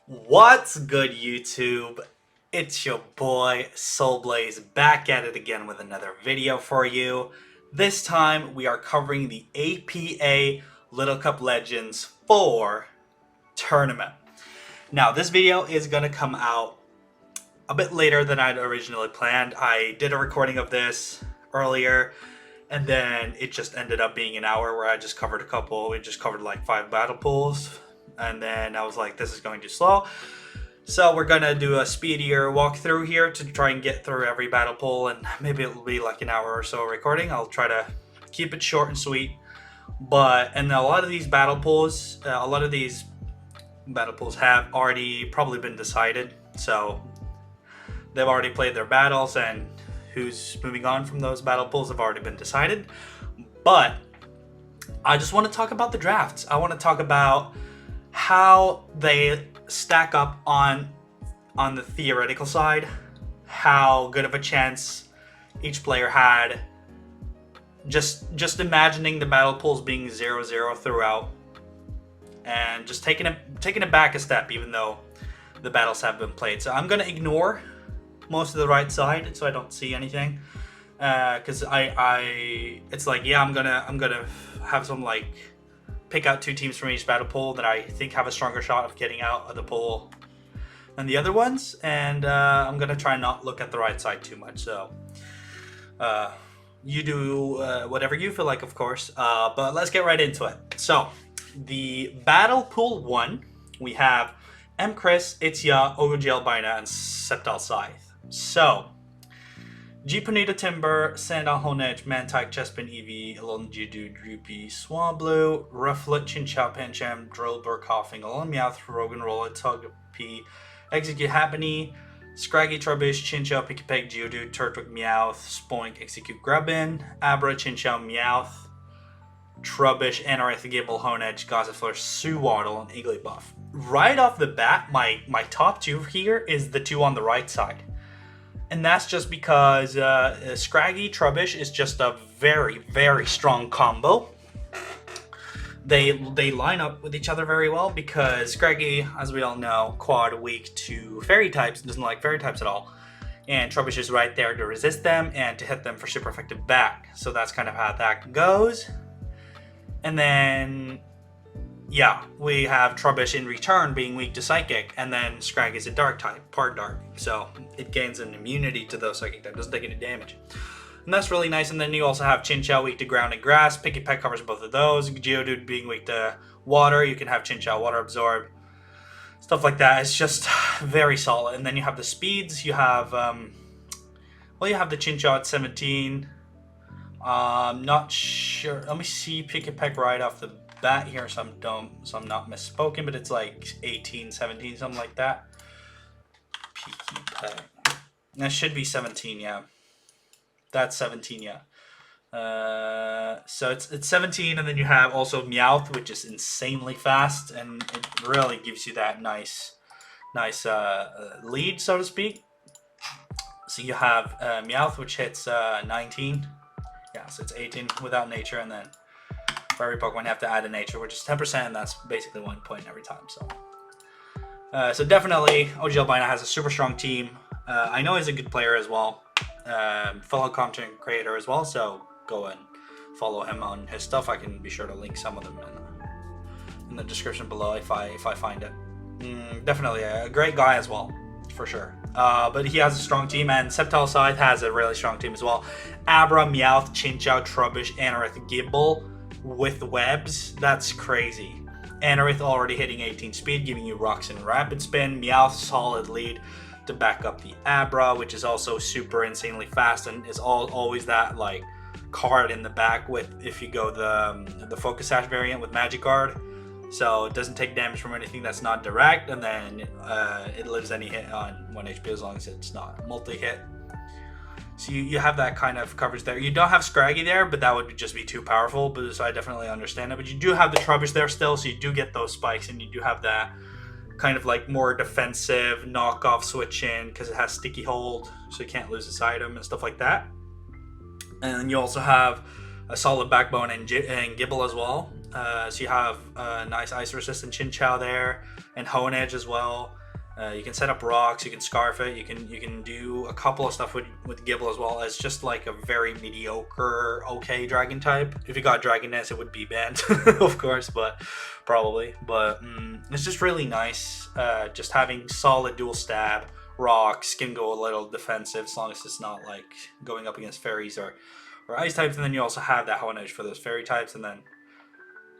What's good, YouTube? It's your boy Soulblaze back at it again with another video for you. This time we are covering the APA Little Cup Legends 4 tournament. Now, this video is going to come out a bit later than I'd originally planned. I did a recording of this earlier, and then it just ended up being an hour where I just covered a couple. We just covered like 5 battle pools. And then I was like, this is going too slow. So we're going to do a speedier walkthrough here to try and get through every battle pool. And maybe it'll be like an hour or so recording. I'll try to keep it short and sweet. And a lot of these battle pools, have already probably been decided. So they've already played their battles, and who's moving on from those battle pools have already been decided. But I just want to talk about the drafts. I want to talk about how they stack up on the theoretical side, how good of a chance each player had. Just imagining the battle pools being 0-0 throughout, and just taking it back a step, even though the battles have been played. So I'm gonna ignore most of the right side, so I don't see anything, because it's like, yeah, I'm gonna have some like pick out 2 teams from each battle pool that I think have a stronger shot of getting out of the pool than the other ones, and I'm gonna try not look at the right side too much. So you do whatever you feel like, of course, but let's get right into it. So the battle pool 1, we have M. Chris, Itzia, Ogg Albina, and Septal Scythe. So G. Ponita Timber, Sandal Honedge, Mantike, Chespin, Eevee, Alon Jidu, Droopy, Swablu, Rufflet, Chinchou, Pancham, Drillbur, Coughing, Alon Meowth, Rogan Roller, Togepi, Execute Happiny, Scraggy, Trubbish, Chinchou, Pikipeg, Geodude, Turtwig, Meowth, Spoink, Execute Grubbin, Abra, Chinchou, Meowth, Trubbish, Anorith, Gibble, Honedge, Gossifleur, Suwaddle, and Igglybuff. Right off the bat, my top 2 here is the 2 on the right side. And that's just because Scraggy Trubbish is just a very, very strong combo. They line up with each other very well because Scraggy, as we all know, quad weak to fairy types, doesn't like fairy types at all. And Trubbish is right there to resist them and to hit them for super effective back. So that's kind of how that goes. And then, yeah, we have Trubbish in return being weak to Psychic, and then Scraggy is a Dark type, part Dark, so it gains an immunity to those Psychic types, doesn't take any damage. And that's really nice. And then you also have Chinchou weak to Ground and Grass, Pikipek covers both of those, Geodude being weak to Water, you can have Chinchou Water Absorb, stuff like that. It's just very solid. And then you have the speeds, you have, you have the Chinchou at 17, not sure, let me see Pikipek right off the bat here, so I'm not misspoken, but it's like 18, 17, something like that. Pikipek. That should be 17, yeah. That's 17, yeah. So it's 17, and then you have also Meowth, which is insanely fast, and it really gives you that nice lead, so to speak. So you have Meowth, which hits 19. Yeah, so it's 18 without nature, and then for every Pokemon you have to add a nature, which is 10%, and that's basically 1 point every time. So definitely Ogg Albina has a super strong team. I know he's a good player as well, fellow content creator as well, so go and follow him on his stuff. I can be sure to link some of them in the description below if I find it. Definitely a great guy as well, for sure. But he has a strong team, and Septal Scythe has a really strong team as well. Abra, Meowth, Chinchou, Trubbish, Anorith, Gibble with webs. That's crazy. Anorith already hitting 18 speed, giving you Rocks and Rapid Spin. Meowth, solid lead to back up the Abra, which is also super insanely fast and is always that like card in the back with, if you go the Focus Sash variant with Magic Guard. So it doesn't take damage from anything that's not direct, and then it lives any hit on 1 HP as long as it's not multi-hit. So you have that kind of coverage there. You don't have Scraggy there, but that would just be too powerful, so I definitely understand it. But you do have the Trubbish there still, so you do get those spikes, and you do have that kind of like more defensive knockoff switch in because it has Sticky Hold, so you can't lose this item and stuff like that. And then you also have a solid backbone and Gibble as well. So you have a nice ice resistant Chinchou there, and Hone Edge as well. You can set up rocks, you can scarf it, you can do a couple of stuff with Gibble as well as just like a very mediocre, okay dragon type. If you got Dragon Dance, it would be banned, of course, but probably. But it's just really nice, just having solid dual stab. Rocks can go a little defensive as long as it's not like going up against fairies or ice types, and then you also have that Hone Edge for those fairy types, and then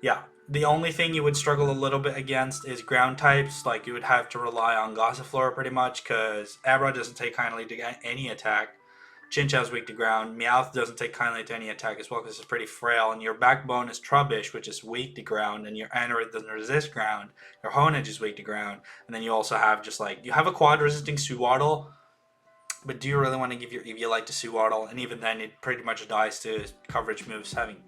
yeah. The only thing you would struggle a little bit against is ground types. Like, you would have to rely on Gossifleur pretty much, because Abra doesn't take kindly to any attack. Chinchou's weak to ground. Meowth doesn't take kindly to any attack as well, because it's pretty frail. And your backbone is Trubbish, which is weak to ground, and your Anorith doesn't resist ground. Your Honedge is weak to ground. And then you also have just like, you have a quad resisting Suwaddle, but do you really want to give your Eviolite to Suwaddle? And even then, it pretty much dies to coverage moves, having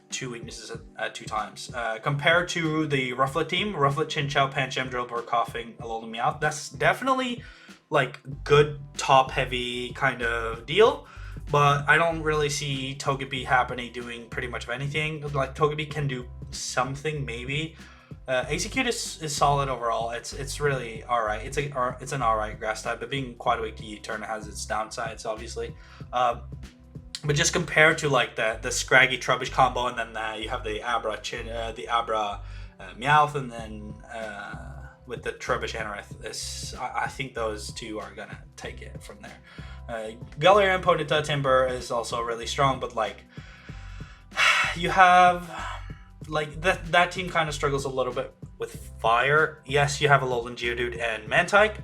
2 weaknesses at 2 times. Compared to the Rufflet team, Rufflet, Chinchou, Pancham, Drillbur, Coughing, Alolan Meowth, that's definitely like good top heavy kind of deal, but I don't really see Togepi happening doing pretty much of anything. Like, Togepi can do something maybe. Execute is solid overall. It's really alright. It's an alright grass type, but being quite weak to U-turn has its downsides, obviously. But just compared to like the Scraggy Trubbish combo, and then you have the Abra Meowth, and then with the Trubbish Anorith, I think those two are gonna take it from there. Galarian Ponyta Timber is also really strong, but like you have like that team kind of struggles a little bit with fire. Yes, you have Alolan Geodude and Mantike,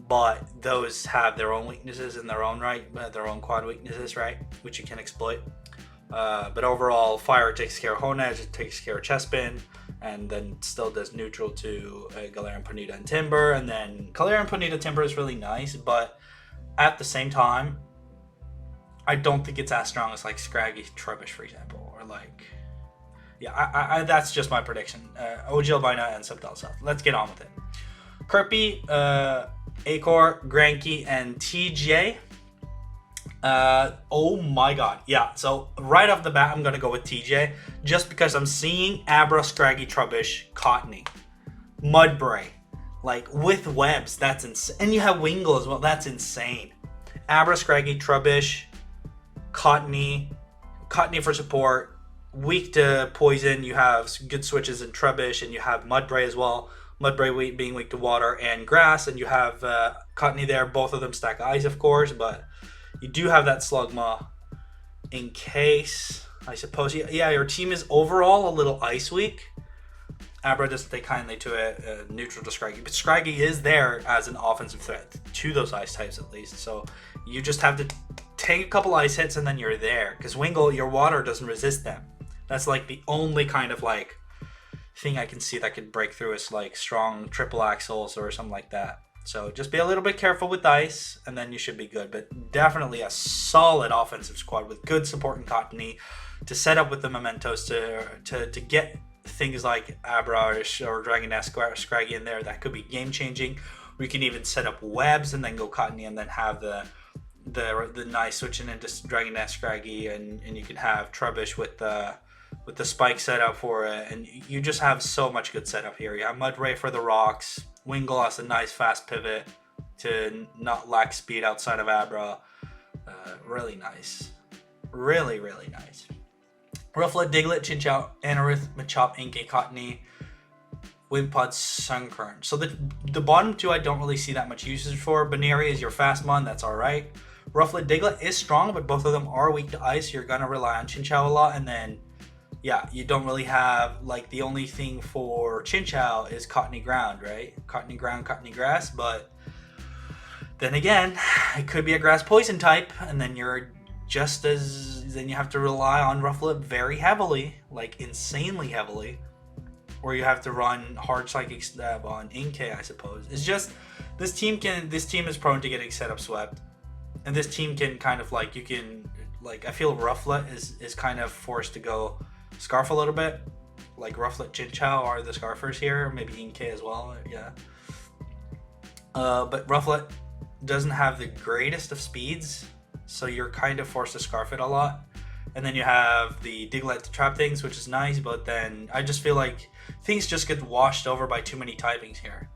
but those have their own weaknesses in their own right, their own quad weaknesses, right, which you can exploit. But overall, fire takes care of Honedge, it takes care of Chespin, and then still does neutral to Galarian Ponyta and Timber. And then Galarian Ponyta Timber is really nice, but at the same time, I don't think it's as strong as like Scraggy Trubbish, for example, or like, yeah, I that's just my prediction. OG Albina and Sceptile South. Let's get on with it. Kirby, Acor, Granky, and TJ. Oh my god. Yeah, so right off the bat, I'm going to go with TJ. Just because I'm seeing Abra, Scraggy, Trubbish, Cottony, Mudbray. Like, with webs, that's insane. And you have Wingull as well, that's insane. Abra, Scraggy, Trubbish, Cottony for support. Weak to poison, you have good switches in Trubbish, and you have Mudbray as well. Mudbray being weak to water and grass, and you have Cottony there. Both of them stack ice, of course, but you do have that Slugma in case, I suppose. Yeah, your team is overall a little ice weak. Abra doesn't take kindly to it, neutral to Scraggy, but Scraggy is there as an offensive threat to those ice types at least, so you just have to take a couple ice hits and then you're there, because Wingull, your water doesn't resist them. That's like the only kind of like thing I can see that could break through is like strong triple axles or something like that. So just be a little bit careful with ice, and then you should be good. But definitely a solid offensive squad with good support in Cottony to set up with the mementos to get things like Abra or Dragon Nest Scraggy in there. That could be game changing. We can even set up webs and then go Cottony and then have the nice switching into Dragon Nest Scraggy, and you can have Trubbish with the spike setup for it, and you just have so much good setup here. You have Mudbray for the rocks. Wingull has a nice fast pivot to not lack speed outside of Abra. Really nice. Really, really nice. Rufflet, Diglett, Chinchou, Anorith, Machop, Inkay, Cottony, Wimpod, Sunkern. So the bottom two I don't really see that much usage for. Baneri is your fast mon, that's alright. Rufflet, Diglett is strong, but both of them are weak to ice. You're going to rely on Chinchou a lot, and then yeah, you don't really have, like, the only thing for Chinchou is Cottony ground, right? Cottony ground, Cottony grass, but then again, it could be a grass poison type, and then you're then you have to rely on Rufflet very heavily, like insanely heavily, or you have to run hard psychic stab on Inkay, I suppose. It's just, this team is prone to getting set up swept, and this team can kind of like, I feel Rufflet is kind of forced to go Scarf a little bit, like Rufflet, Chinchou are the Scarfers here, maybe Inkay as well, yeah. But Rufflet doesn't have the greatest of speeds, so you're kind of forced to Scarf it a lot. And then you have the Diglett to trap things, which is nice, but then I just feel like things just get washed over by too many typings here.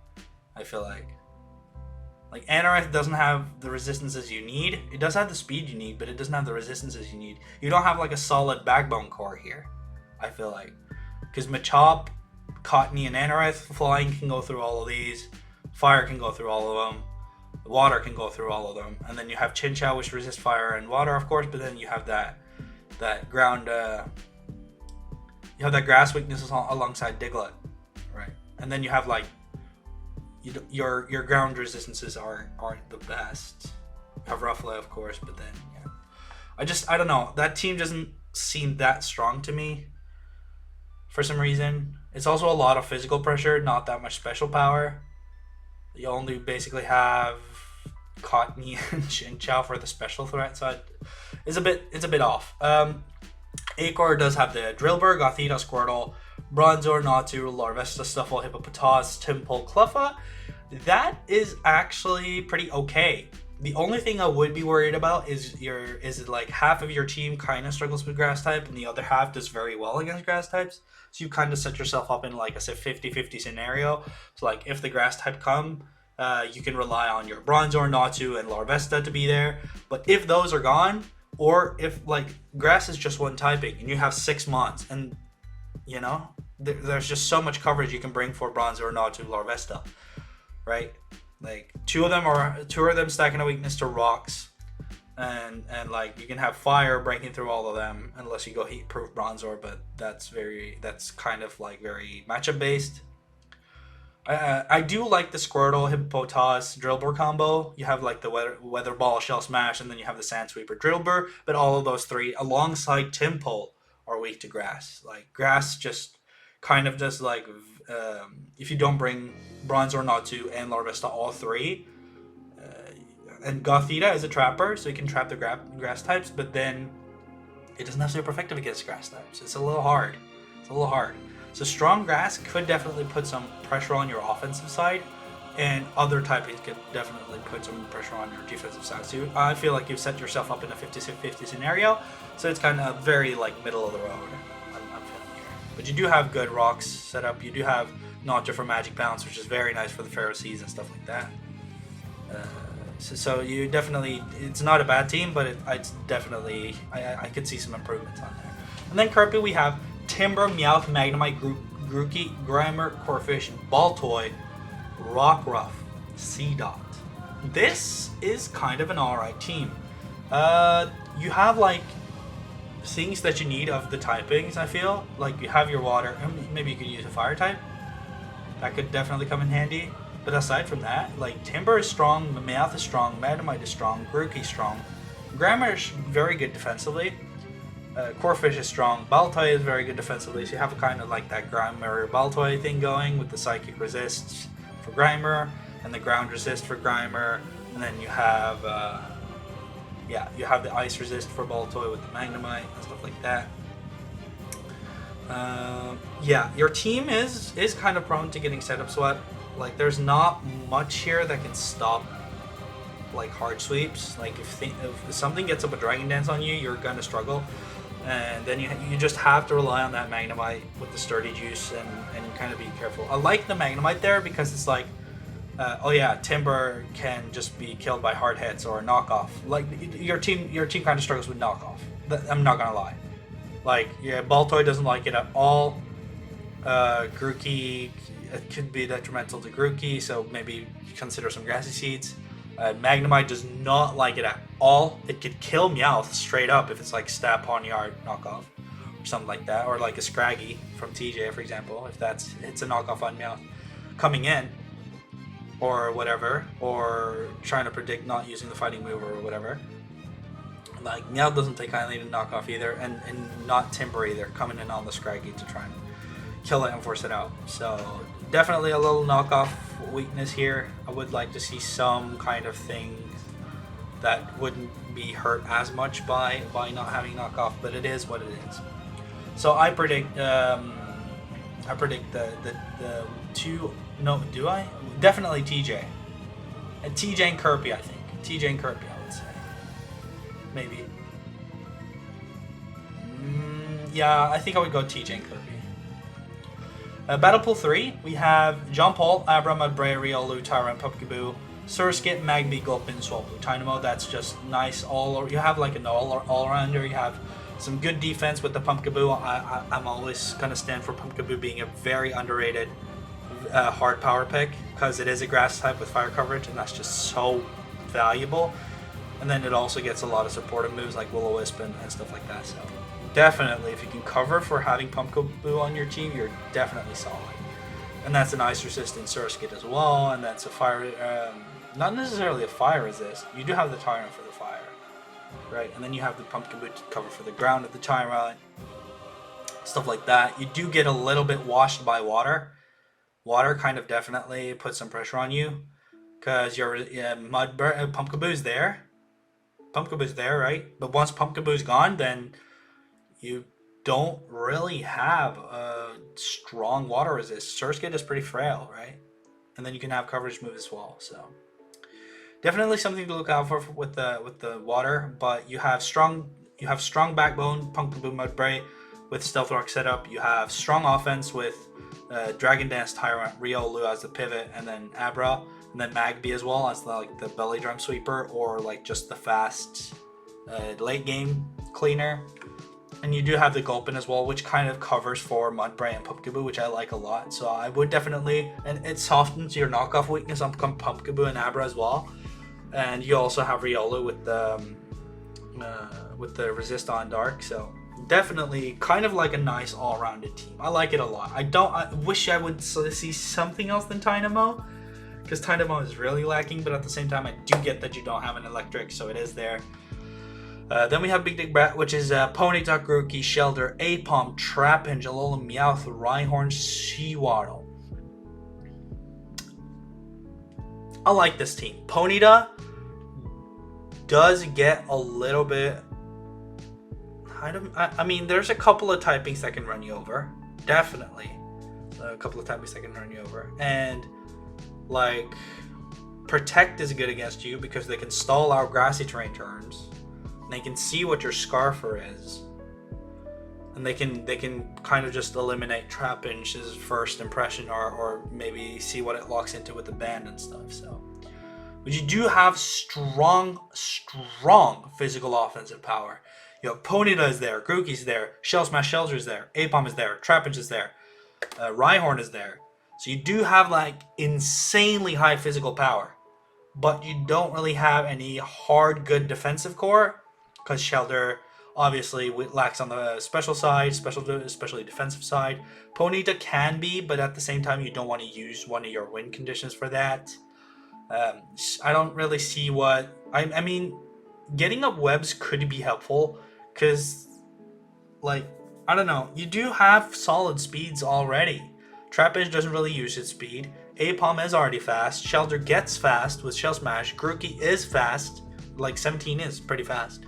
I feel like Anorith doesn't have the resistances you need. It does have the speed you need, but it doesn't have the resistances you need. You don't have like a solid backbone core here, I feel like. Because Machop, Cottony, and Anorith, flying can go through all of these. Fire can go through all of them. Water can go through all of them. And then you have Chinchou, which resists fire and water, of course, but then you have that ground, you have that grass weakness alongside Diglett, right? And then you have like, your ground resistances aren't the best. You have Ruffalo, of course, but then yeah, I don't know. That team doesn't seem that strong to me for some reason. It's also a lot of physical pressure, not that much special power. You only basically have Cottony and Chinchou for the special threat, so it's a bit off. Acor does have the Drillbur, Gothita, Squirtle, Bronzor, Natu, Larvesta, Stuffle, Hippopotas, Timpole, Cluffa. That is actually pretty okay. The only thing I would be worried about is like half of your team kind of struggles with grass type and the other half does very well against grass types. So you kind of set yourself up in like a 50-50 scenario. So like if the grass type come, you can rely on your Bronzor, Natu, and Larvesta to be there. But if those are gone, or if like grass is just one typing and you have 6 months and you know, there's just so much coverage you can bring for Bronzor, Natu, Larvesta, right? Like two of them stacking a weakness to rocks, and like you can have fire breaking through all of them unless you go heat proof Bronzor, but that's kind of like very matchup based. I do like the Squirtle, Hippopotas, Drillbur combo. You have like the Weather Ball, Shell Smash, and then you have the Sand Sweeper, Drillbur. But all of those three, alongside Timpole, are weak to grass. Like grass just kind of does like if you don't bring Bronzor, Natu, and Larvesta, all three. And Gothita is a trapper, so you can trap the grass types, but then it doesn't have super effective against grass types. It's a little hard. So strong grass could definitely put some pressure on your offensive side, and other typings could definitely put some pressure on your defensive side. So I feel like you've set yourself up in a 50-50 scenario, so it's kind of very like middle of the road. I'm feeling here. But you do have good rocks set up. You do have Notcha for Magic Bounce, which is very nice for the Pharaoh Seas and stuff like that. So you definitely, it's not a bad team, but it's definitely, I could see some improvements on there. And then Kirby, we have Timber, Meowth, Magnemite, Grookey, Grimer, Corphish, Baltoy, Rockruff, Seedot. This is kind of an alright team. You have like things that you need of the typings, I feel. Like you have your water, maybe you could use a fire type. That could definitely come in handy. But aside from that, like Timber is strong, Meowth is strong, Magnemite is strong, Grookey is strong. Grimer is very good defensively. Corphish is strong. Baltoy is very good defensively. So you have kind of like that Grimer Baltoy thing going with the Psychic Resists for Grimer and the Ground Resist for Grimer. And then you have, you have the Ice Resist for Baltoy with the Magnemite and stuff like that. Your team is kind of prone to getting setup sweat. Like there's not much here that can stop like hard sweeps. Like if something gets up a Dragon Dance on you, you're gonna struggle, and then you just have to rely on that Magnemite with the Sturdy Juice and kind of be careful. I like the Magnemite there because it's like, Timber can just be killed by hard hits or knockoff. Like your team kind of struggles with knockoff. I'm not gonna lie. Like Baltoy doesn't like it at all. Grookey, it could be detrimental to Grookey, so maybe consider some Grassy Seeds. Magnemite does not like it at all. It could kill Meowth straight up if it's like Stab Pawniard knockoff or something like that, or like a Scraggy from TJ, for example, if it's a knockoff on Meowth coming in or whatever, or trying to predict not using the fighting move or whatever. Like Meowth doesn't take kindly to knockoff either, and not Timber either, coming in on the Scraggy to try and kill it and force it out. So definitely a little knockoff weakness here. I would like to see some kind of thing that wouldn't be hurt as much by not having knockoff, but it is what it is. So I predict the two. No, do I? Definitely TJ. And TJ and Kirby, I think. TJ and Kirby, I would say. Maybe. Yeah, I think I would go TJ and Kirby. Battle Pool 3, we have John Paul, Abra, Mudbray, Riolu, Tyrant, Pumpkaboo, Surskit, Magby, Gulpin, Swallow, Dynamo. That's just nice. You have like an all-rounder. You have some good defense with the Pumpkaboo. I'm always going to stand for Pumpkaboo being a very underrated hard power pick because it is a grass type with fire coverage, and that's just so valuable. And then it also gets a lot of supportive moves like Will-O-Wisp and stuff like that. So definitely, if you can cover for having Pumpkaboo on your team, you're definitely solid. And that's an ice resistant Surskit as well, and that's a fire, not necessarily a fire resist. You do have the Tyrant for the fire, right? And then you have the Pumpkaboo to cover for the ground of the Tyrant, stuff like that. You do get a little bit washed by water. Water kind of definitely puts some pressure on you because your Pumpkaboo's there. Pumpkaboo's there, right? But once Pumpkaboo's gone, then you don't really have a strong water resist. Surskit is pretty frail, right? And then you can have coverage move as well. So definitely something to look out for with the water. But you have strong backbone, Pumpkaboo, Mudbray with Stealth Rock setup. You have strong offense with Dragon Dance, Tyrant, Riolu as the pivot, and then Abra, and then Magby as well as the belly drum sweeper, or like just the fast late game cleaner. And you do have the Gulpin as well, which kind of covers for Mudbray and Pumpkaboo, which I like a lot. So I would definitely, and it softens your knockoff weakness on Pumpkaboo and Abra as well. And you also have Riolu with the resist on dark. So definitely kind of like a nice all-rounded team. I like it a lot. I wish I would see something else than Dynamo, because Dynamo is really lacking, but at the same time I do get that you don't have an electric, so it is there. Then we have Big Dick Brat, which is Ponyta, Grookey, Shelder, Apom, Trapinch, Alola, Meowth, Rhyhorn, Sewaddle. I like this team. Ponyta does get a little bit... I mean, there's a couple of typings that can run you over. Definitely. A couple of typings that can run you over. And, like, Protect is good against you because they can stall out grassy terrain turns. They can see what your Scarfer is, and they can kind of just eliminate Trapinch's first impression, or maybe see what it locks into with the band and stuff. So, but you do have strong physical offensive power. You know, Ponyta is there, Grookey's there, Shell Smash Shelter is there, Apom is there, Trapinch is there, Rhyhorn is there. So you do have like insanely high physical power, but you don't really have any hard good defensive core. Because Shelter obviously lacks on the special side, especially defensive side. Ponyta can be, but at the same time, you don't want to use one of your win conditions for that. I don't really see what... I mean, getting up webs could be helpful, because, like, I don't know. You do have solid speeds already. Trapinch doesn't really use its speed. Apom is already fast. Shelter gets fast with Shell Smash. Grookey is fast. Like, 17 is pretty fast.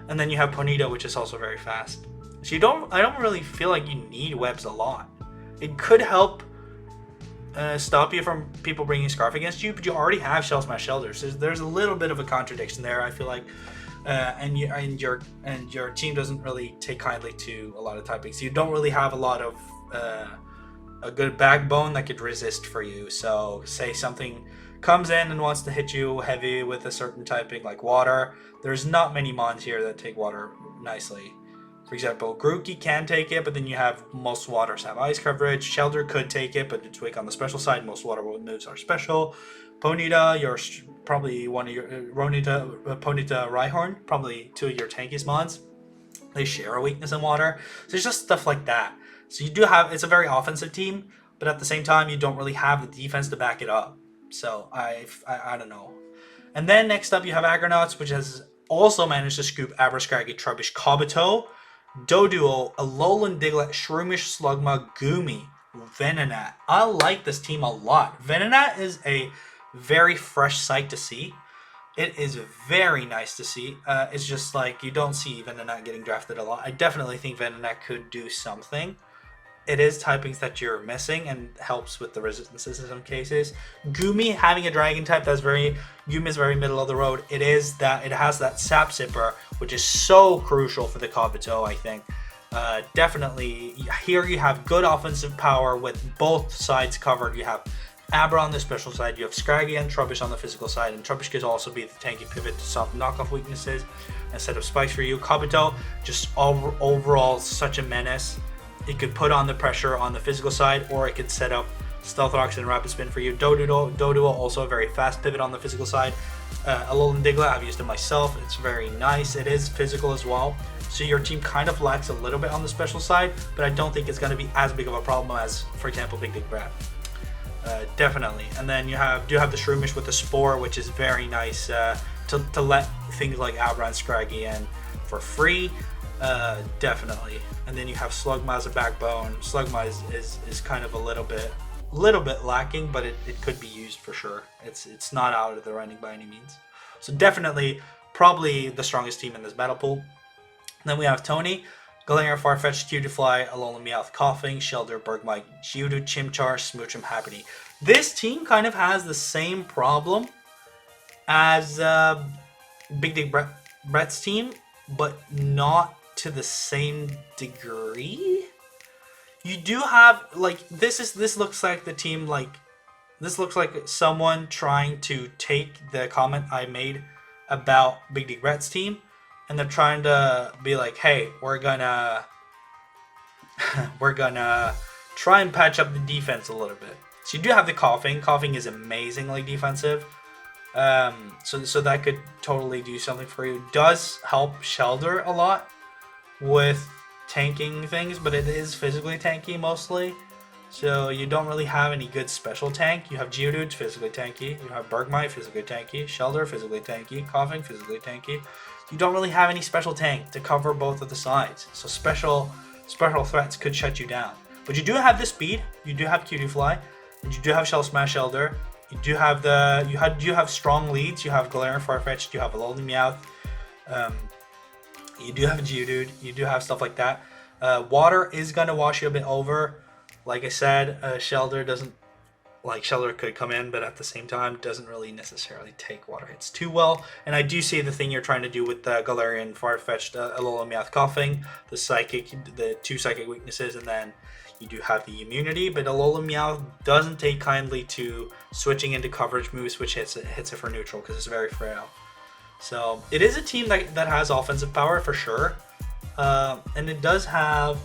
And then you have Ponyta, which is also very fast. So I don't really feel like you need webs a lot. It could help stop you from people bringing Scarf against you, but you already have Shell Smash Shelters. So there's a little bit of a contradiction there, I feel like. And your team doesn't really take kindly to a lot of typing. So you don't really have a lot of a good backbone that could resist for you. So say something comes in and wants to hit you heavy with a certain typing like water. There's not many mons here that take water nicely. For example, Grookey can take it, but then you have most waters have ice coverage. Shelter could take it, but it's weak on the special side. Most water moves are special. Ponyta, you're probably one of your Ponyta, Rhyhorn, probably two of your tankiest mons. They share a weakness in water. So it's just stuff like that. So you do have, it's a very offensive team, but at the same time, you don't really have the defense to back it up. So I don't know. And then next up, you have Agronauts, which has also managed to scoop Abrascraggy, Trubbish, Kabuto, Doduo, Alolan, Diglett, Shroomish, Slugma, Goomy, Venonat. I like this team a lot. Venonat is a very fresh sight to see. It is very nice to see. It's just like you don't see Venonat getting drafted a lot. I definitely think Venonat could do something. It is typings that you're missing and helps with the resistances in some cases. Goomy having a dragon type Goomy is very middle of the road. It has that Sap Sipper, which is so crucial for the Kabuto, I think. Definitely, here you have good offensive power with both sides covered. You have Abra on the special side, you have Scraggy and Trubbish on the physical side, and Trubbish could also be the tanky pivot to stop knockoff weaknesses instead of spikes for you. Kabuto, just overall such a menace. It could put on the pressure on the physical side, or it could set up Stealth Rocks and Rapid Spin for you. Doduo, also a very fast pivot on the physical side. Alolan Diglett, I've used it myself. It's very nice. It is physical as well. So your team kind of lacks a little bit on the special side, but I don't think it's going to be as big of a problem as, for example, Big Dig Brat. Definitely. And then you have the Shroomish with the Spore, which is very nice to let things like Abra and Scraggy in for free. Definitely. And then you have Slugma as a backbone. Slugma is kind of a little bit lacking, but it could be used for sure. It's not out of the running by any means. So definitely, probably the strongest team in this battle pool. Then we have Tony, Galarian, Farfetch'd, Cutiefly, Alolan Meowth, Coughing, Shelter, Bergmite, Geodude, Chimchar, Smoochum, Happiny. This team kind of has the same problem as Big Dig Brat's team, but not to the same degree. You do have, like, this looks like the team, like, this looks like someone trying to take the comment I made about Big Dig Brat's team, and they're trying to be like, hey, we're gonna try and patch up the defense a little bit. So you do have the Coughing. Coughing is amazingly defensive. So that could totally do something for you. Does help Shelter a lot with tanking things, but it is physically tanky mostly. So you don't really have any good special tank. You have Geodude, physically tanky. You have Bergmite, physically tanky. Shelter, physically tanky. Coughing, physically tanky. You don't really have any special tank to cover both of the sides. So special threats could shut you down. But you do have the speed. You do have Cutiefly. And you do have Shell Smash Elder. You do have you have strong leads. You have Galarian, Farfetch'd. You have Alolan Meowth. You do have Geodude. You do have stuff like that. Water is gonna wash you a bit over. Like I said, Shelter doesn't, like, Shelter could come in, but at the same time doesn't really necessarily take water hits too well. And I do see the thing you're trying to do with the Galarian, Farfetch'd, Alolan Meowth, Coughing, the two psychic weaknesses, and then you do have the immunity. But Alolan Meowth doesn't take kindly to switching into coverage moves, which hits it for neutral because it's very frail. So it is a team that has offensive power for sure, and it does have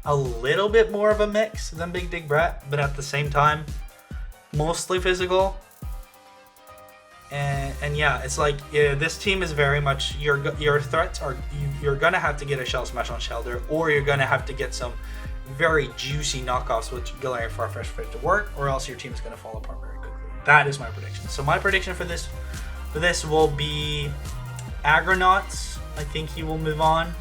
a little bit more of a mix than Big Dig Brat, but at the same time, mostly physical. And yeah, it's like, yeah, this team is very much, your threats are, you're gonna have to get a Shell Smash on Shelter, or you're gonna have to get some very juicy knockoffs with Galarian, Farfetch'd for it to work, or else your team is gonna fall apart very quickly. That is my prediction. So my prediction for this will be Agronauts. I think he will move on.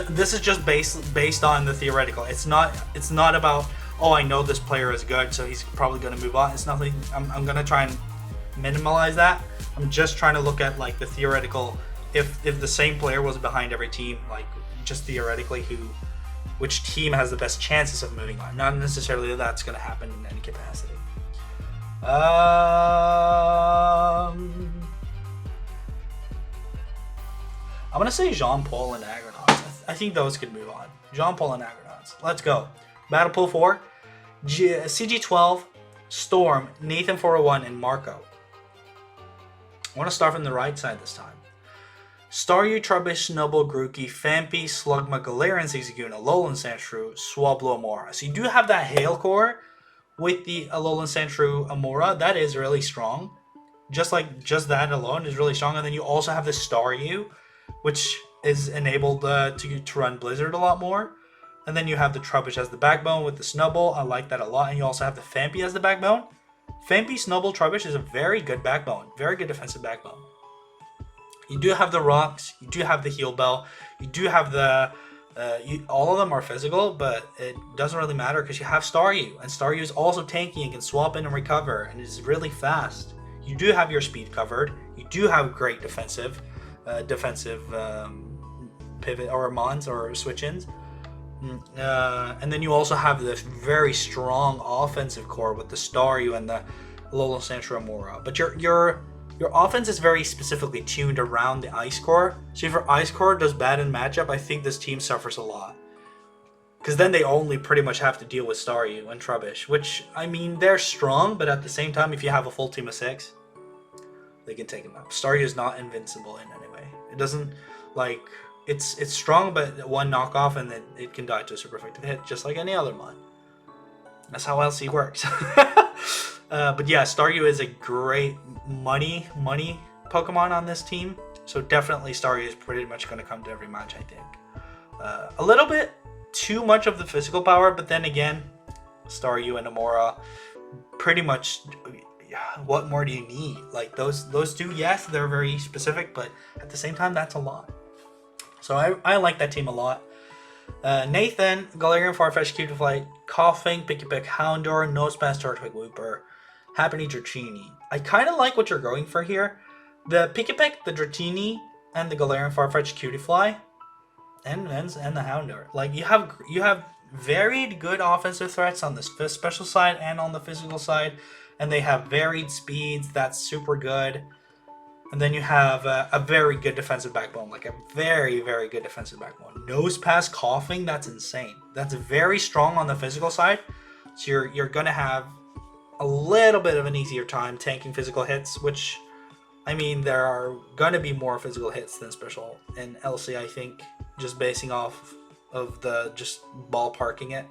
This is just based on the theoretical. It's not about, oh, I know this player is good, so he's probably going to move on. It's nothing. I'm going to try and minimize that. I'm just trying to look at, like, the theoretical. If the same player was behind every team, like, just theoretically, which team has the best chances of moving on? Not necessarily that's going to happen in any capacity. I'm going to say Jean-Paul and Agronauts. I think those could move on. Jean-Paul and Agronauts. Let's go. Battle Pool 4. CG12, Storm, Nathan 401, and Marco. I want to start from the right side this time. Staryu, Trubbish, Snubbull, Grookey, Phanpy, Slugma, Galarian, Zigzagoon, Alolan Sandshrew, Swablu, Amora. So you do have that Hail Core with the Alolan Sandshrew Amora. That is really strong. Just that alone is really strong. And then you also have the Staryu, which is enabled to run Blizzard a lot more. And then you have the Trubbish as the backbone with the Snubbull. I like that a lot. And you also have the Phanpy as the backbone. Phanpy, Snubbull, Trubbish is a very good backbone. Very good defensive backbone. You do have the Rocks. You do have the Heal Bell. You do have the... all of them are physical, but it doesn't really matter because you have Staryu. And Staryu is also tanky and can swap in and recover. And is really fast. You do have your speed covered. You do have great defensive pivot or mons or switch-ins. And then you also have this very strong offensive core with the Staryu and the Alolan Sandshrew Amora. But your your offense is very specifically tuned around the ice core. So if your ice core does bad in matchup, I think this team suffers a lot. Because then they only pretty much have to deal with Staryu and Trubbish, which, I mean, they're strong, but at the same time, if you have a full team of 6, they can take them out. Staryu is not invincible in any way. It doesn't, like, it's strong, but one knockoff and then it can die to a super effective hit, just like any other mod. That's how LC works. But yeah, Staryu is a great money Pokemon on this team. So definitely Staryu is pretty much going to come to every match, I think. A little bit too much of the physical power, but then again, Staryu and Amora, pretty much, what more do you need? Like those two, yes, they're very specific, but at the same time, that's a lot. So I like that team a lot. Nathan, Galarian, Farfetch'd, Cutiefly, Coughing, Pikipek, Houndour, Nosepass, Turtwig, Wooper, Happiny, Dratini. I kind of like what you're going for here. The Pikipek, the Dratini, and the Galarian, Farfetch'd, Cutiefly, and the Houndour. Like you have varied good offensive threats on the special side and on the physical side, and they have varied speeds. That's super good. And then you have a very good defensive backbone, like a very, very good defensive backbone. Nosepass, Coughing, that's insane. That's very strong on the physical side. So you're gonna have a little bit of an easier time tanking physical hits, which, I mean, there are gonna be more physical hits than special in LC, I think, just basing off of the just ballparking it.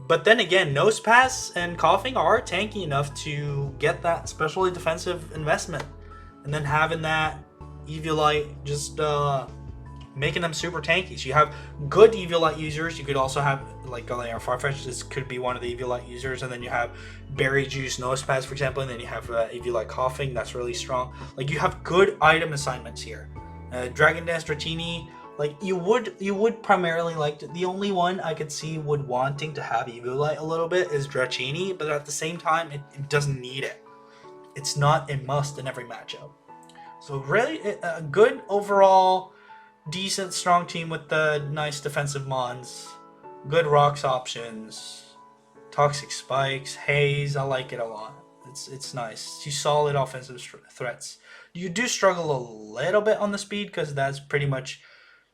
But then again, Nosepass and Coughing are tanky enough to get that specially defensive investment. And then having that Eviolite just making them super tanky. So you have good Eviolite users. You could also have, like, Galarian Farfetch'd. This could be one of the Eviolite users. And then you have Berry Juice Nosepass, for example. And then you have Eviolite Coughing. That's really strong. Like, you have good item assignments here. Dragon Dance, Dratini. Like, you would primarily like to, the only one I could see wanting to have Eviolite a little bit is Dratini, but at the same time, it doesn't need it. It's not a must in every matchup. So really, a good overall, decent, strong team with the nice defensive mons, good rocks options, toxic spikes, haze. I like it a lot. It's nice. Two solid offensive threats. You do struggle a little bit on the speed because that's pretty much.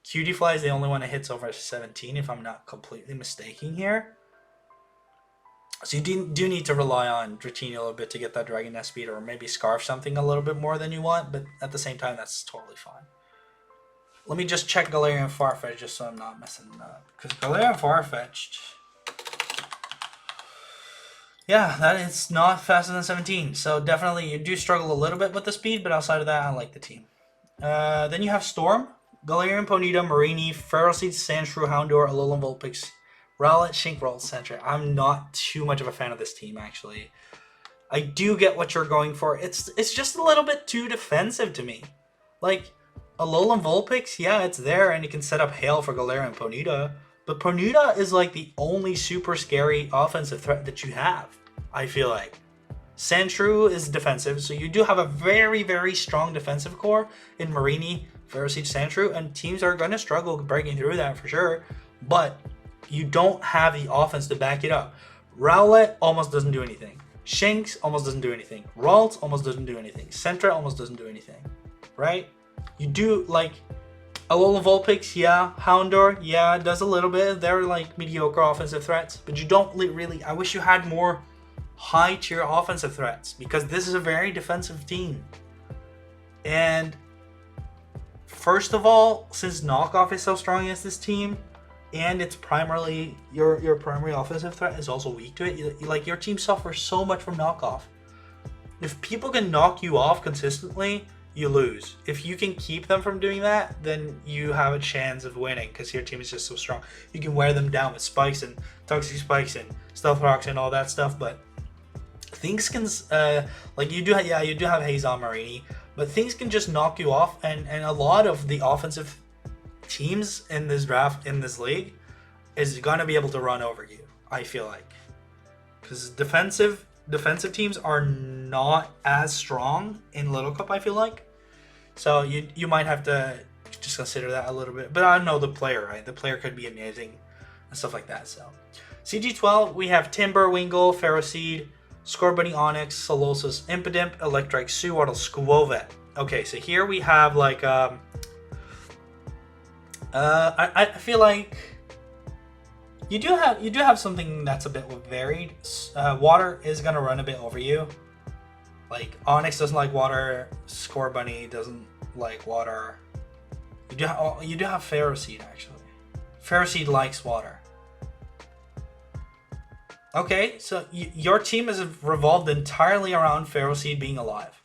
Cutiefly is the only one that hits over 17, if I'm not completely mistaken here. So you do need to rely on Dratini a little bit to get that Dragon Nest speed, or maybe Scarf something a little bit more than you want, but at the same time, that's totally fine. Let me just check Galarian Farfetch'd just so I'm not messing it up. Because Galarian Farfetch'd, yeah, that is not faster than 17. So definitely you do struggle a little bit with the speed, but outside of that, I like the team. Then you have Storm. Galarian, Ponyta, Marini, Ferroseed, Sandshrew, Houndour, Alolan Vulpix, Rowlet, Shinkroll, Sentry. I'm not too much of a fan of this team, actually. I do get what you're going for. It's just a little bit too defensive to me. Like, Alolan Vulpix, yeah, it's there, and you can set up Hail for Galarian Ponyta, but Ponyta is like the only super scary offensive threat that you have, I feel like. Sandshrew is defensive, so you do have a very, very strong defensive core in Marini, Ferroseed, Sandshrew, and teams are going to struggle breaking through that for sure, but you don't have the offense to back it up. Rowlet almost doesn't do anything. Shinx almost doesn't do anything. Ralts almost doesn't do anything. Sentra almost doesn't do anything, right? You do, like, Alolan Vulpix, yeah. Houndour, yeah, does a little bit. They're, like, mediocre offensive threats, but you don't really, I wish you had more high-tier offensive threats, because this is a very defensive team. And first of all, since Knockoff is so strong against this team, and it's primarily your primary offensive threat is also weak to it, like, your team suffers so much from Knockoff. If people can knock you off consistently, you lose. If you can keep them from doing that, then you have a chance of winning because your team is just so strong. You can wear them down with spikes and toxic spikes and stealth rocks and all that stuff, but things can, like, you do have Haze on Marini, but things can just knock you off, and a lot of the offensive teams in this draft, in this league, is going to be able to run over you, I feel like. Because defensive teams are not as strong in Little Cup, I feel like. So you might have to just consider that a little bit. But I don't know the player, right? The player could be amazing and stuff like that. So CG12, we have Timber, Wingull, Ferroseed, Scorbunny, Onyx, Solosis, Impidimp, Electrike, Sewaddle, Squovet. Okay, so here we have like I feel like you do have something that's a bit varied. Water is gonna run a bit over you. Like Onyx doesn't like water, Scorbunny doesn't like water. You do have Ferroseed actually. Ferroseed likes water. Okay, so your team is revolved entirely around Ferroseed being alive.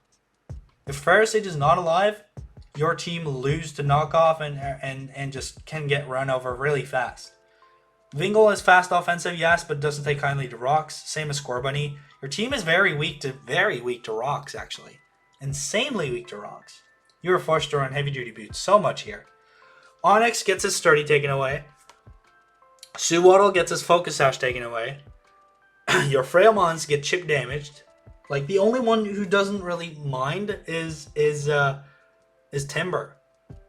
If Ferroseed is not alive, your team lose to knockoff and just can get run over really fast. Vingle is fast offensive, yes, but doesn't take kindly to rocks. Same as Scorbunny. Your team is very weak to rocks, actually. Insanely weak to rocks. You are forced to run heavy duty boots so much here. Onyx gets his sturdy taken away. Sewaddle gets his focus sash taken away. Your frail mons get chip damaged. Like the only one who doesn't really mind is Timber.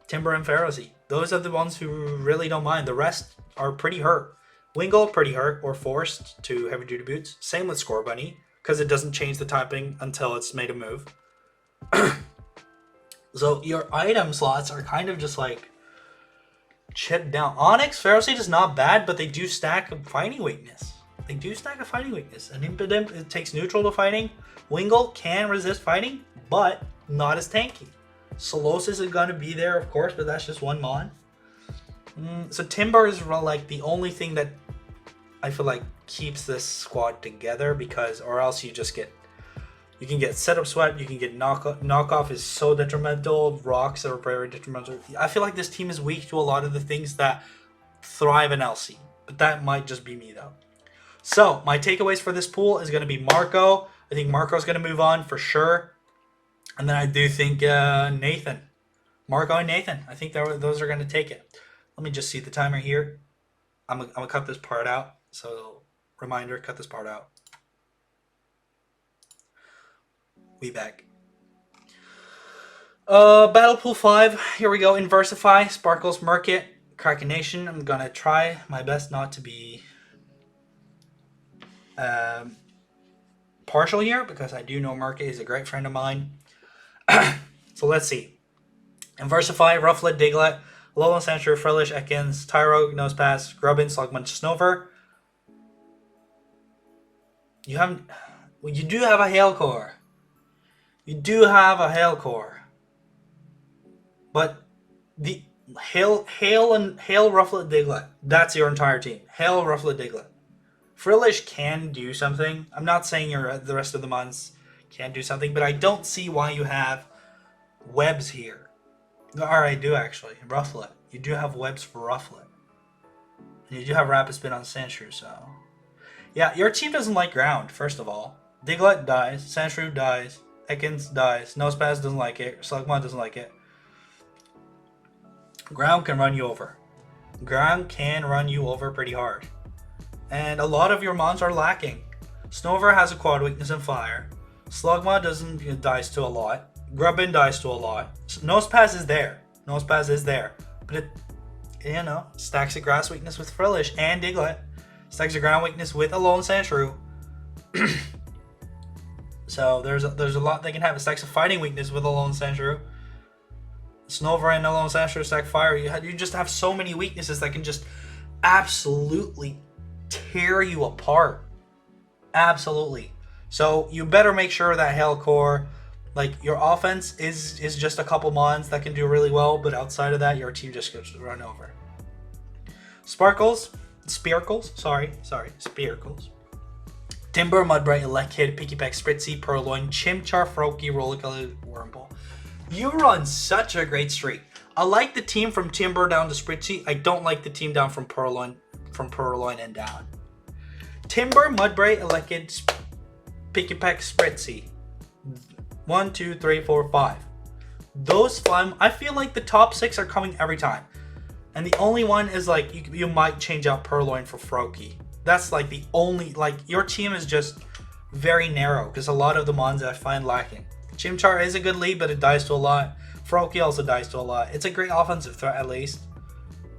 Timber and Ferroseed. Those are the ones who really don't mind. The rest are pretty hurt. Wingull pretty hurt or forced to heavy duty boots. Same with Scorbunny because it doesn't change the typing until it's made a move. So your item slots are kind of just like chipped down. Onyx, Ferroseed is not bad, but they do stack a fighting weakness. They do stack a fighting weakness. An Impidimp, it takes neutral to fighting. Wingull can resist fighting, but not as tanky. Solosis is going to be there, of course, but that's just one mon. So Timber is like the only thing that I feel like keeps this squad together because, or else you can get setup sweat, you can get knockoff is so detrimental, rocks are very detrimental. I feel like this team is weak to a lot of the things that thrive in LC, but that might just be me though. So my takeaways for this pool is going to be Marco. I think Marco's going to move on for sure. And then I do think Nathan. Marco and Nathan. I think those are going to take it. Let me just see the timer here. I'm going to cut this part out. So reminder, cut this part out. We back. Battle Pool 5. Here we go. Inversify, Sparkles, Murkit, Kraken Nation. I'm going to try my best not to be partial here because I do know Murkit is a great friend of mine. So let's see. Inversify, Rufflet, Diglett, Alolan Sandshrew, Frillish, Ekans, Tyrogue, Nosepass, Grubbin, Slugman, Snover. You do have a Hail Core. You do have a Hail Core. But the Hail Rufflet, Diglett. That's your entire team. Hail Rufflet, Diglett. Frillish can do something. I'm not saying the rest of the mons can't do something, but I don't see why you have webs here. Alright, I do actually. Rufflet. You do have webs for Rufflet. And you do have Rapid Spin on Sandshrew, so... Yeah, your team doesn't like ground, first of all. Diglett dies. Sandshrew dies. Ekans dies. Nosepass doesn't like it. Slugma doesn't like it. Ground can run you over. Ground can run you over pretty hard. And a lot of your mons are lacking. Snover has a quad weakness in fire. Slugma dies to a lot. Grubbin dies to a lot. Nosepass is there. Nosepass is there. But it, stacks a grass weakness with Frillish and Diglett. Stacks a ground weakness with Alolan Sandshrew. So there's a lot they can have. It stacks a fighting weakness with Alolan Sandshrew. Snover and Alolan Sandshrew stack fire. You just have so many weaknesses that can just absolutely tear you apart. Absolutely. So you better make sure that Hail Core, like your offense is just a couple mons that can do really well, but outside of that, your team just gets run over. Spearkles. Timber, Mudbright, Elekid, Pikipek, Spritzy, Purloin, Chimchar, Froakie, Rollicula, Wurmple. You run such a great streak. I like the team from Timber down to Spritzy. I don't like the team down from Purloin and down. Timber, Mudbright, Elekid, Pikipek, Spritzy. 1, 2, 3, 4, 5. Those 5, I feel like the top 6 are coming every time. And the only one is like, you might change out Purloin for Froakie. That's like the only, like your team is just very narrow because a lot of the mons I find lacking. Chimchar is a good lead, but it dies to a lot. Froakie also dies to a lot. It's a great offensive threat at least.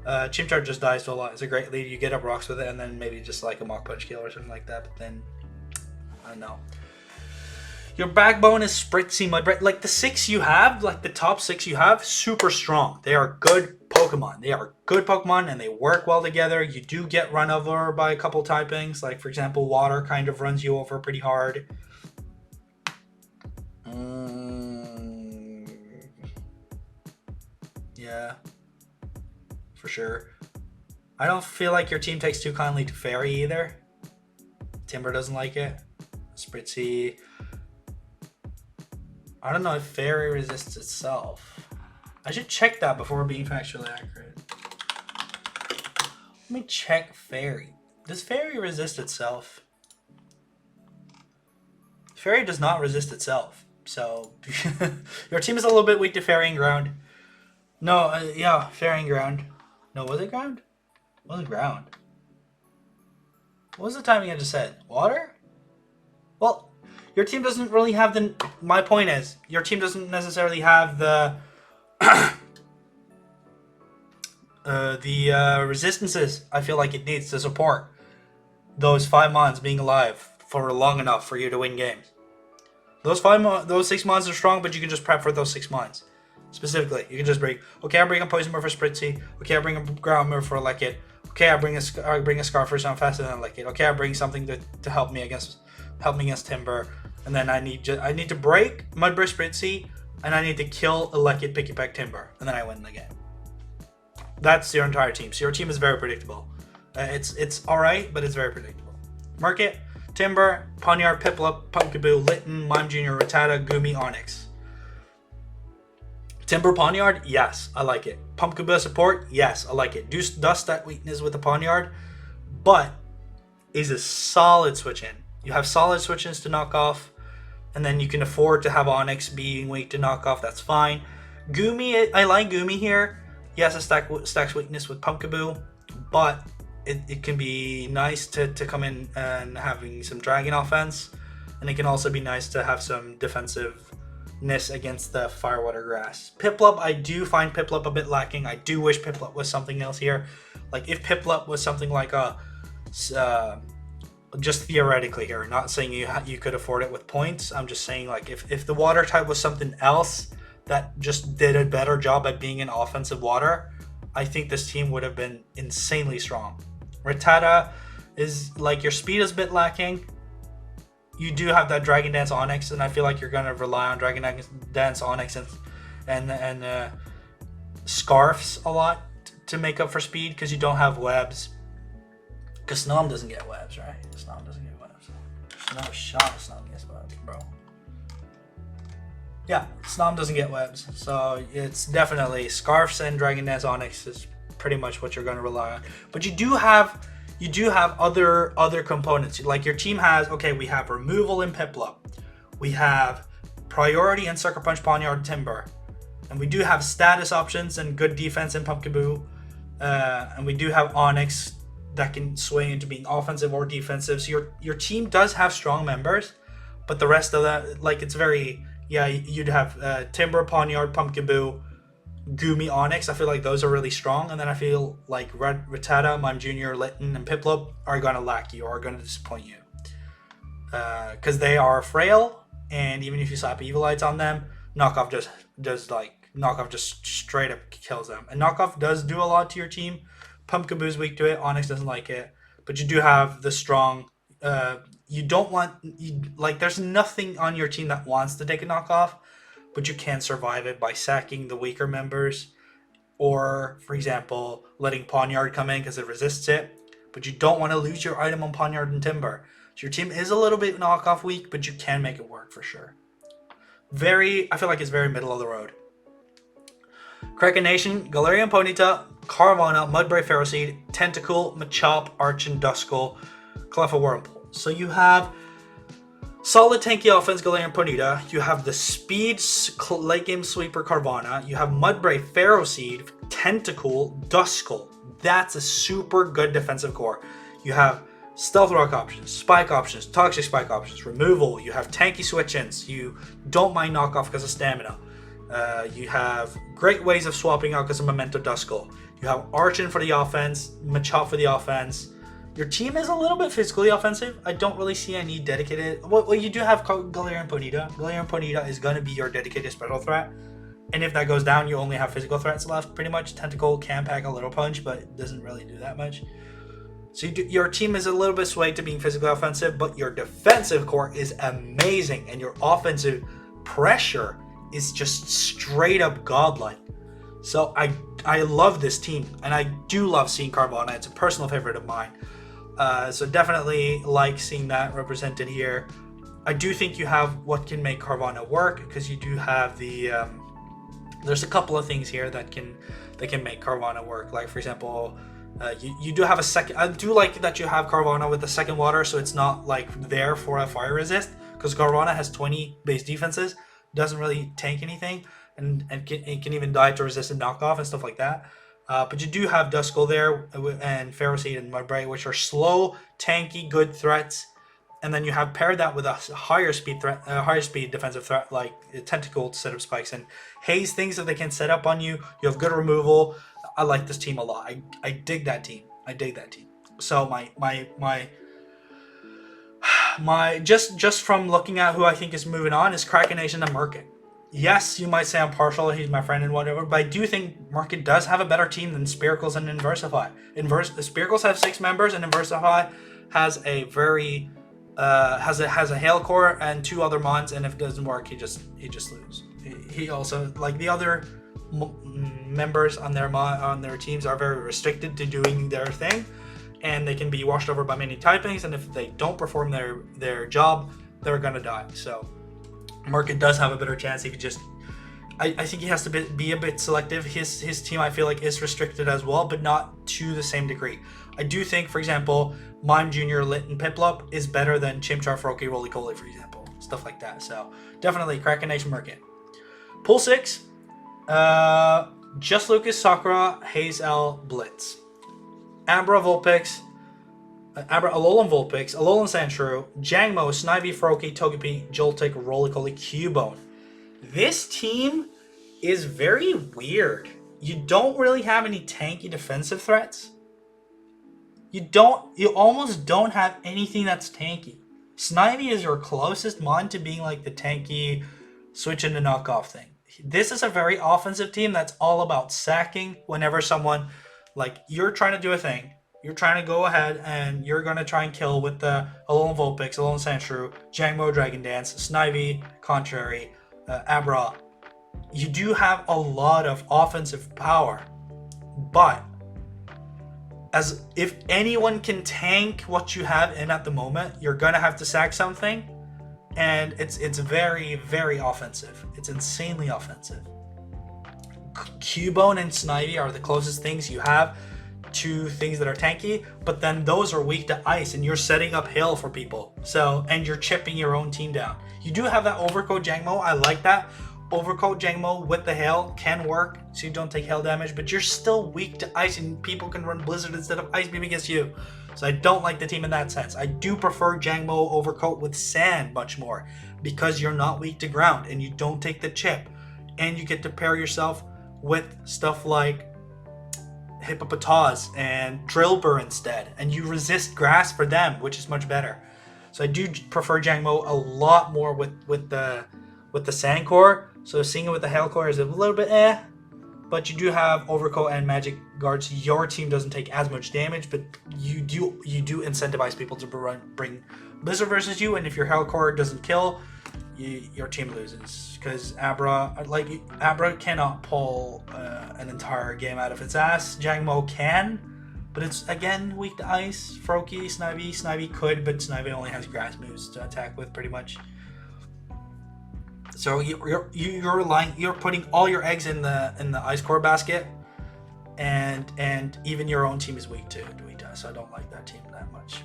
Chimchar just dies to a lot. It's a great lead. You get up rocks with it and then maybe just like a Mach Punch kill or something like that. But then, I don't know. Your backbone is Spritzy, Mudbray. Like the 6 you have, like the top 6 you have, super strong. They are good Pokemon. They are good Pokemon and they work well together. You do get run over by a couple typings. Like for example, water kind of runs you over pretty hard. Yeah, for sure. I don't feel like your team takes too kindly to Fairy either. Timber doesn't like it. Spritzy. I don't know if Fairy resists itself. I should check that before being factually accurate. Let me check Fairy. Does Fairy resist itself? Fairy does not resist itself. So, your team is a little bit weak to Fairy and Ground. No, yeah, Fairy and Ground. No, was it Ground? It wasn't Ground. What was the timing I just said? Water? Well, your team doesn't really have the... My point is, your team doesn't necessarily have the... resistances I feel like it needs to support those 5 mons being alive for long enough for you to win games. Those 6 mons are strong, but you can just prep for those 6 mons. Specifically, you can just bring... Okay, I bring a Poison Move for Spritzy. Okay, I bring a Ground Move for Lickit. Okay, I bring a Scarf for sound faster than Lickit. Okay, I bring something to help me against Timber. And then I need to break Mudbray Spritzy, and I need to kill a Lickit Picky Peck Timber, and then I win the game. That's your entire team. So your team is very predictable. It's alright, but it's very predictable. Market, Timber, Pawniard, Piplup, Pumpkaboo, Litten, Mime Jr., Rattata, Goomy, Onyx. Timber Pawniard, yes, I like it. Pumpkaboo support, yes, I like it. Dust that weakness with the Pawniard, but is a solid switch in. You have solid switch ins to knock off, and then you can afford to have Onyx being weak to knock off, that's fine. Goomy, I like Goomy here. Yes, it stacks weakness with Pumpkaboo, but it can be nice to come in and having some Dragon offense, and it can also be nice to have some defensiveness against the Firewater Grass. Piplup, I do find Piplup a bit lacking. I do wish Piplup was something else here. Like if Piplup was something like a... just theoretically here, not saying you could afford it with points. I'm just saying like if the water type was something else that just did a better job at being an offensive water, I think this team would have been insanely strong. Rattata is like your speed is a bit lacking. You do have that Dragon Dance Onyx, and I feel like you're gonna rely on Dragon Dance Onyx and Scarfs a lot to make up for speed because you don't have webs. Because Snom doesn't get webs, right? Snom doesn't get webs. There's no shot Snom gets webs, bro. Yeah, Snom doesn't get webs. So it's definitely Scarfs and Dragon Dance Onyx is pretty much what you're going to rely on. But you do have other components. Like your team has, okay, we have removal in Piplup. We have priority in Sucker Punch, Pawniard, Timber. And we do have status options and good defense in Pumpkaboo. And we do have Onyx that can sway into being offensive or defensive. So your team does have strong members, but the rest of that, like it's very, yeah, you'd have Timber, Pawniard, Pumpkaboo, Goomy, Onyx. I feel like those are really strong. And then I feel like Rattata, Mime Jr., Litten, and Piplup are going to lack you or are going to disappoint you. Because they are frail, and even if you slap Evil Lights on them, Knockoff just straight up kills them. And Knockoff does do a lot to your team. Pumpkaboo's weak to it. Onyx doesn't like it. But you do have the strong... you don't want... there's nothing on your team that wants to take a knockoff, but you can survive it by sacking the weaker members. Or, for example, letting Pawniard come in because it resists it. But you don't want to lose your item on Pawniard and Timber. So your team is a little bit knockoff weak, but you can make it work for sure. I feel like it's very middle of the road. Kraken Nation, Galarian Ponyta, Carvana, Mudbray Ferroseed, Tentacool, Machop, Archon, Duskull, Cleffa Wurmple. So you have solid tanky offense Galarian Ponyta, you have the speed late game sweeper Carvana, you have Mudbray Ferroseed, Tentacool, Duskull. That's a super good defensive core. You have Stealth Rock options, Spike options, Toxic Spike options, removal, you have tanky switch-ins, you don't mind knockoff because of stamina. You have great ways of swapping out because of Memento Duskull. You have Archon for the offense, Machop for the offense. Your team is a little bit physically offensive. I don't really see any dedicated. Well, you do have Galarian Ponyta. Galarian Ponyta is going to be your dedicated special threat. And if that goes down, you only have physical threats left, pretty much. Tentacle can pack a little punch, but it doesn't really do that much. So your team is a little bit swayed to being physically offensive, but your defensive core is amazing, and your offensive pressure is just straight up godlike. So I love this team, and I do love seeing Carvanha. It's a personal favorite of mine. So definitely like seeing that represented here. I do think you have what can make Carvanha work, because you do have the there's a couple of things here that can make Carvanha work. Like, for example, you do have a second. I do like that you have Carvanha with the second water, so it's not like there for a fire resist, because Carvanha has 20 base defenses, doesn't really tank anything, and it can even die to resist a knockoff and stuff like that. But you do have Duskull there, and Ferroseed and Mudbray, which are slow, tanky, good threats. And then you have paired that with a higher speed threat, higher speed defensive threat like Tentacle to set up spikes, and Haze things that they can set up on you. You have good removal. I like this team a lot. I dig that team. I dig that team. So my just from looking at who I think is moving on is Kraken Nation and Merkin. Yes, you might say I'm partial. He's my friend and whatever, but I do think Merkin does have a better team than Spiracles and Inversify. Spiracles have 6 members, and Inversify has a very has a Hail Core and 2 other mons, and if it doesn't work, he just loses. He also, like the other members on their teams, are very restricted to doing their thing, and they can be washed over by many typings, and if they don't perform their job, they're gonna die. So Merkin does have a better chance if he just. I think he has to be a bit selective. His team, I feel like, is restricted as well, but not to the same degree. I do think, for example, Mime Jr., Lit, and Piplup is better than Chimchar, Froakie, Roly-Poly, for example. Stuff like that. So definitely Kraken Nation Merkin. Pool 6. Just Lucas, Sakura, Haze L, Blitz. Abra, Vulpix. Alolan Vulpix, Alolan Sandshrew, Jangmo, Snivy, Froakie, Togepi, Joltik, Roly-Poly, Cubone. This team is very weird. You don't really have any tanky defensive threats. You almost don't have anything that's tanky. Snivy is your closest mon to being like the tanky switch into knockoff thing. This is a very offensive team that's all about sacking whenever someone, like, you're trying to do a thing. You're trying to go ahead and you're going to try and kill with the Alolan Vulpix, Alolan Sandshrew, Jangmo, Dragon Dance, Snivy, Contrary, Abra. You do have a lot of offensive power, but as if anyone can tank what you have in at the moment, you're gonna have to sack something, and it's very, very offensive. It's insanely offensive. Cubone and Snivy are the closest things you have to things that are tanky, but then those are weak to ice, and you're setting up hail for people. So, and you're chipping your own team down. You do have that Overcoat Jangmo. I like that. Overcoat Jangmo with the hail can work, so you don't take hail damage, but you're still weak to ice, and people can run Blizzard instead of Ice Beam against you. So I don't like the team in that sense. I do prefer Jangmo Overcoat with Sand much more, because you're not weak to ground, and you don't take the chip, and you get to pair yourself with stuff like Hippopotas and Drillbur instead, and you resist grass for them, which is much better. So I do prefer Jangmo a lot more with the Sand Core. So seeing it with the Hail Core is a little bit but you do have Overcoat and Magic Guards. Your team doesn't take as much damage, but you do incentivize people to bring Blizzard versus you, and if your Hail Core doesn't kill, your team loses, because Abra cannot pull an entire game out of its ass. Jangmo can, but it's again weak to ice. Froakie, Snivy could, but Snivy only has grass moves to attack with pretty much. So you're putting all your eggs in the ice core basket, and even your own team is weak to Duita, so I don't like that team that much.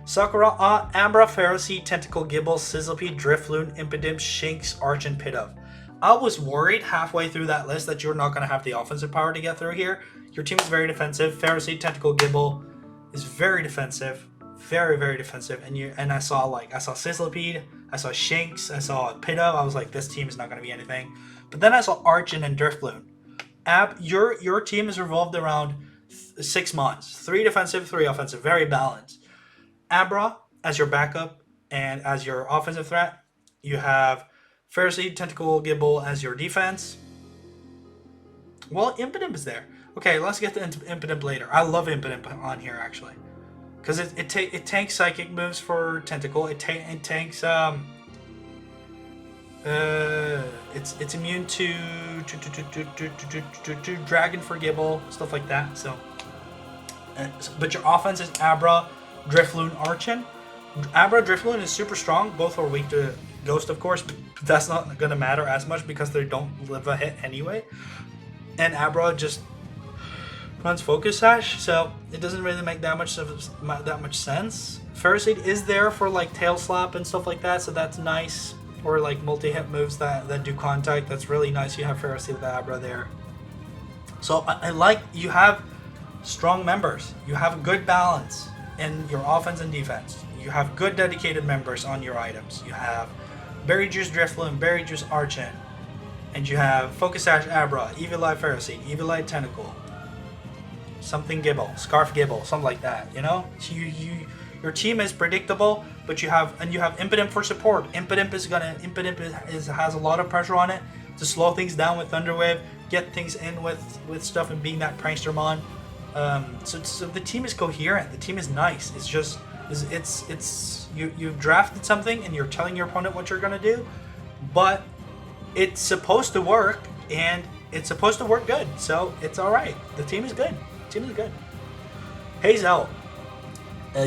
Sakura, Ambra, Ferroseed, Tentacle, Gibble, Sizzlipede, Drifloon, Impidimp, Shinx, Arch, and Pidove. I was worried halfway through that list that you're not going to have the offensive power to get through here. Your team is very defensive. Ferroseed, Tentacle, Gibble is very defensive. Very, very defensive. And I saw Sizzlipede, I saw Shinx, I saw Pidove. I was like, this team is not going to be anything. But then I saw Arch and Drifloon. Your team is revolved around 6 Mons. 3 defensive, 3 offensive. Very balanced. Abra as your backup and as your offensive threat. You have Pharisee, Tentacle, Gibble as your defense. Well, Impidimp is there. Okay, let's get to Impidimp later. I love Impidimp on here, actually. Because it tanks Psychic moves for Tentacle. It tanks... it's immune to Dragon for Gibble, stuff like that. So, but your offense is Abra, Drifloon, Archon. Abra, Drifloon is super strong. Both are weak to Ghost, of course, but that's not gonna matter as much because they don't live a hit anyway. And Abra just runs Focus Sash, so it doesn't really make that much sense. Ferrocide is there for like Tail Slap and stuff like that, so that's nice. Or like multi-hit moves that do contact. That's really nice. You have Ferrocide with Abra there. So I like you have strong members. You have a good balance in your offense and defense. You have good dedicated members on your items. You have Berry Juice Drifloon, Berry Juice Archon, and you have Focus Sash Abra, Evileye Ferrocide, Evileye Tentacle, something Gibble, Scarf Gibble, something like that. You know, your team is predictable, but you have Impidimp for support. Impidimp has a lot of pressure on it to slow things down with Thunderwave, get things in with stuff, and being that prankster mon. So the team is coherent. The team is nice. It's just you've drafted something and you're telling your opponent what you're gonna do, but it's supposed to work and it's supposed to work good. So it's all right. The team is good. Hazel.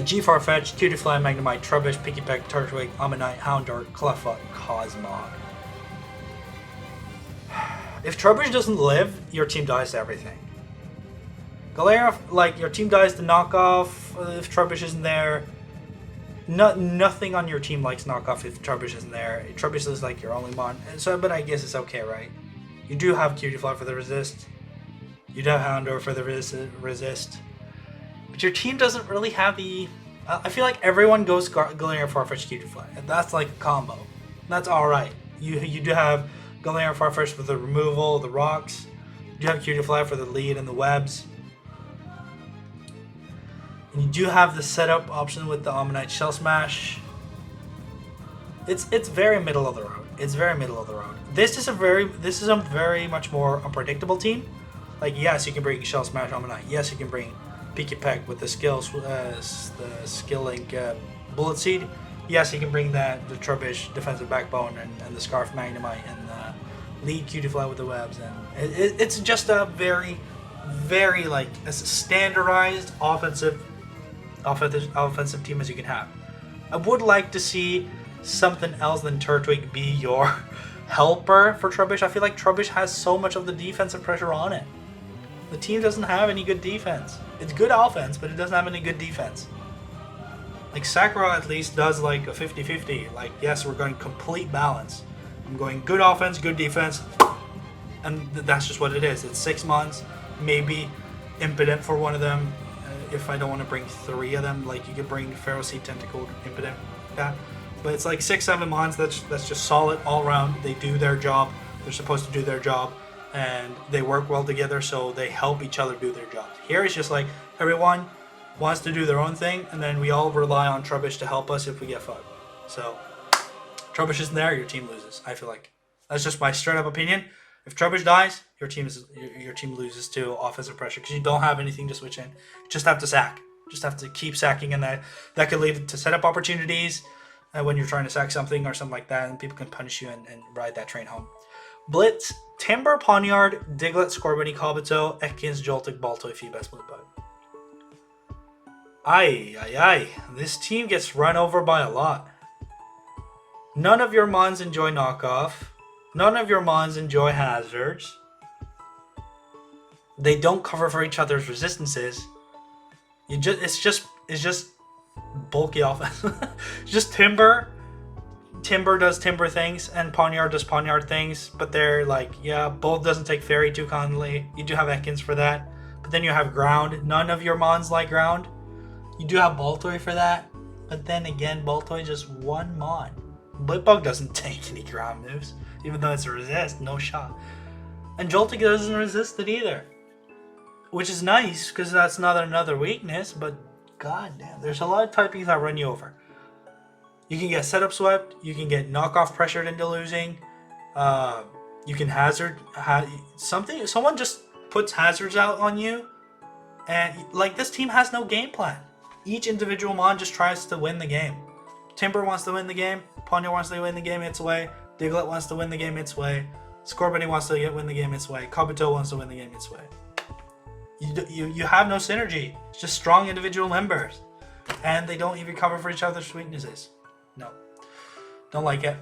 G Farfetch, Cutiefly, Magnemite, Trubbish, Pikipek, Turtwig, Ammonite, Houndour, Cleffa, Cosmog. If Trubbish doesn't live, your team dies to everything. Galarian, like, your team dies to knockoff if Trubbish isn't there. Nothing on your team likes knockoff if Trubbish isn't there. Trubbish is like your only mon. So, but I guess it's okay, right? You do have Cutiefly for the resist. You do have Houndour for the resist. But your team doesn't really have the... I feel like everyone goes Galarian, Farfetch, Cutiefly. And that's like a combo. That's alright. You do have Galarian, Farfetch for the removal, the rocks. You do have Cutiefly for the lead and the webs. And you do have the setup option with the Ammonite Shell Smash. It's very middle of the road. This is a very much more unpredictable team. Like, yes, you can bring Shell Smash Ammonite. Yes, you can bring Pikipek with the skill link Bullet Seed. Yes, you can bring the Trubbish defensive backbone and the Scarf Magnemite and the lead Cutiefly with the webs, and it's just a very like as standardized offensive team as you can have. I would like to see something else than Turtwig be your helper for Trubbish. I feel like Trubbish has so much of the defensive pressure on it. The team doesn't have any good defense. It's good offense, but it doesn't have any good defense. Like, Sakura at least does like a 50-50. Like, yes, we're going complete balance. I'm going good offense, good defense, and that's just what it is. It's 6 months, maybe Impidimp for one of them. If I don't want to bring 3 of them, like you could bring Ferrocide, Tentacle, Impidimp, yeah. But it's like 6-7 months. That's just solid all around. They do their job. They're supposed to do their job. And they work well together, so they help each other do their jobs. Here it's just like everyone wants to do their own thing, and then we all rely on Trubbish to help us if we get fucked. So Trubbish isn't there, your team loses. I feel like that's just my straight up opinion. If Trubbish dies, your team loses to offensive pressure because you don't have anything to switch in. You just have to sack. Just have to keep sacking, and that could lead to setup opportunities when you're trying to sack something or something like that, and people can punish you and ride that train home. Blitz, Timber, Pawniard, Diglett, Scorbunny, Kabuto, Ekans, Joltik, Baltoy, Feebas, Blipbug. Aye. This team gets run over by a lot. None of your mons enjoy knockoff. None of your mons enjoy hazards. They don't cover for each other's resistances. It's just bulky offense. Just Timber. Timber does Timber things and Pawniard does Pawniard things, but they're like, yeah, both doesn't take Fairy too kindly. You do have Ekans for that, but then you have Ground. None of your mons like Ground. You do have Baltoy for that, but then again, Baltoy just one mon. Blipbug doesn't take any ground moves, even though it's a resist, no shot. And Joltik doesn't resist it either. which is nice because that's not another weakness, but god damn, there's a lot of typings that run you over. You can get setup swept, you can get knockoff pressured into losing, you can someone just puts hazards out on you, and like this team has no game plan. Each individual mon just tries to win the game. Timber wants to win the game, Ponyo wants to win the game its way, Diglett wants to win the game its way, Scorbunny wants to win the game its way, Kabuto wants to win the game its way. You have no synergy. It's just strong individual members. And they don't even cover for each other's weaknesses. No. Don't like it.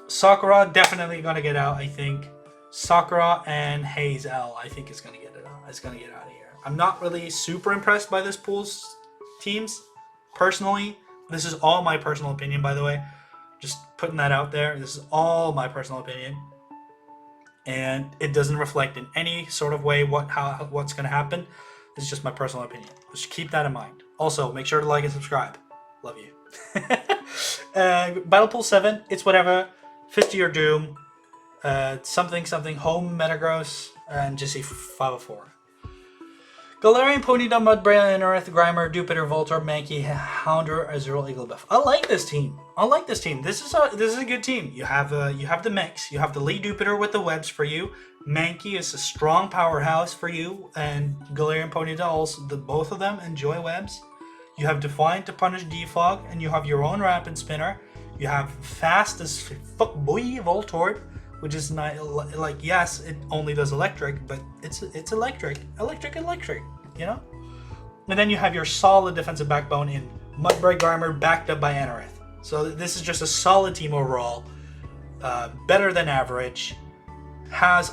Sakura definitely gonna get out, I think. Sakura and Hazel, I think is gonna get it out. It's gonna get out of here. I'm not really super impressed by this pool's teams, personally. This is all my personal opinion, by the way. Just putting that out there. This is all my personal opinion. And it doesn't reflect in any sort of way what's going to happen. It's just my personal opinion. Just keep that in mind. Also, make sure to like and subscribe. Love you. Battle Pool 7, it's whatever. 50 or Doom. Something, home, Metagross, and Jesse 504. Galarian, Ponyta, Mudbray, Anorith, Grimer, Jupiter, Voltorb, Mankey, Houndour, Azurill, Igglebuff. I like this team. This is a good team. You have the mix. You have the lead Jupiter with the webs for you. Mankey is a strong powerhouse for you, and Galarian, Ponyta also. Both of them enjoy webs. You have Defiant to punish Defog, and you have your own Rapid Spinner. You have fast as fuck boy Voltorb, which is not like, yes, it only does electric, but it's electric, you know. And then you have your solid defensive backbone in Mudbray, Grimer, backed up by Anorith. So this is just a solid team overall, better than average. Has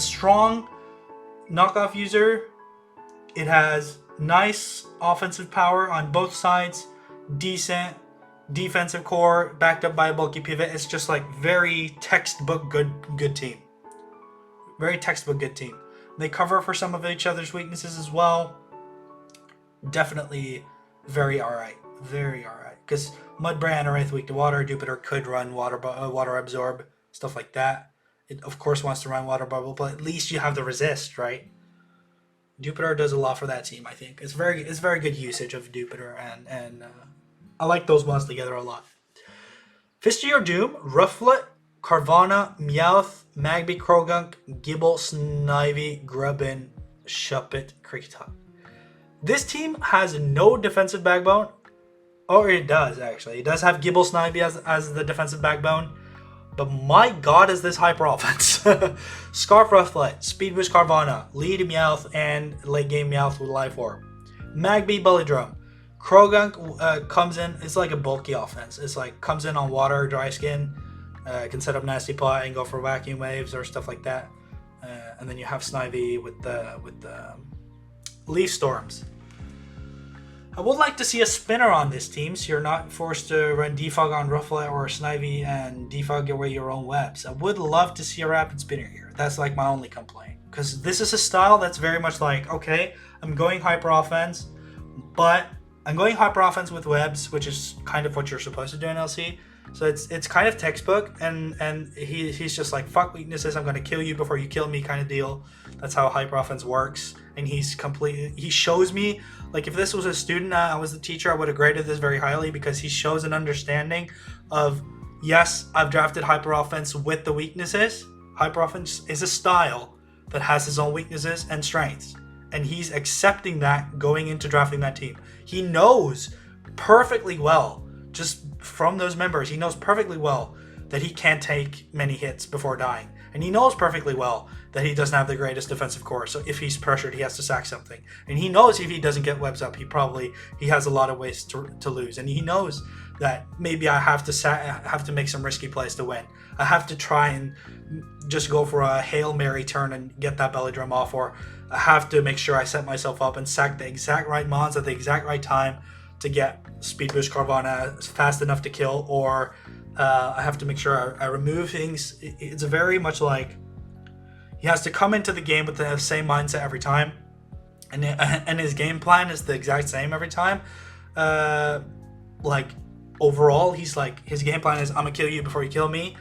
strong knockoff user. It has nice offensive power on both sides, decent defensive core backed up by a bulky pivot. It's just like very textbook good team. Very textbook good team. They cover for some of each other's weaknesses as well. Definitely very alright. Very alright. Because Mudbray and Anorith weak to water. Jupiter could run water absorb, stuff like that. It of course wants to run water bubble, but at least you have the resist, right? Jupiter does a lot for that team, I think. It's very good usage of Jupiter, and I like those ones together a lot. Fisty or Doom, Rufflet, Carvana, Meowth, Magby, Krogunk, Gibble, Snivy, Grubbin, Shuppet, Creektuck. This team has no defensive backbone. Or it does, actually. It does have Gibble, Snivy as the defensive backbone. But my god, is this hyper offense. Scarf Rufflet, Speed Boost Carvana, Lead Meowth, and late game Meowth with Life Orb. Magby, Bully Drum. Krogunk comes in, it's like a bulky offense. It's like comes in on water, dry skin, can set up Nasty Plot and go for vacuum waves or stuff like that. And then you have Snivy with the Leaf Storms. I would like to see a spinner on this team, so you're not forced to run Defog on Rufflet or Snivy and defog away your own webs. I would love to see a Rapid Spinner here. That's like my only complaint. Because this is a style that's very much like, okay, I'm going hyper offense, but I'm going hyper offense with webs, which is kind of what you're supposed to do in LC. So it's kind of textbook, and he's just like, fuck weaknesses, I'm gonna kill you before you kill me kind of deal. That's how hyper offense works. And he shows me, like, if this was a student, I was the teacher, I would have graded this very highly, because he shows an understanding of, yes, I've drafted hyper offense with the weaknesses. Hyper offense is a style that has his own weaknesses and strengths, and he's accepting that going into drafting that team. He knows perfectly well, just from those members, he knows perfectly well that he can't take many hits before dying. And he knows perfectly well that he doesn't have the greatest defensive core, so if he's pressured, he has to sack something. And he knows if he doesn't get webs up, he has a lot of ways to lose. And he knows that maybe I have to make some risky plays to win. I have to try and just go for a Hail Mary turn and get that belly drum off, or I have to make sure I set myself up and sack the exact right mons at the exact right time to get Speed Boost Carvana fast enough to kill, or I have to make sure I remove things. It's very much like he has to come into the game with the same mindset every time, and his game plan is the exact same every time. Like overall, he's like, his game plan is, I'm gonna kill you before you kill me,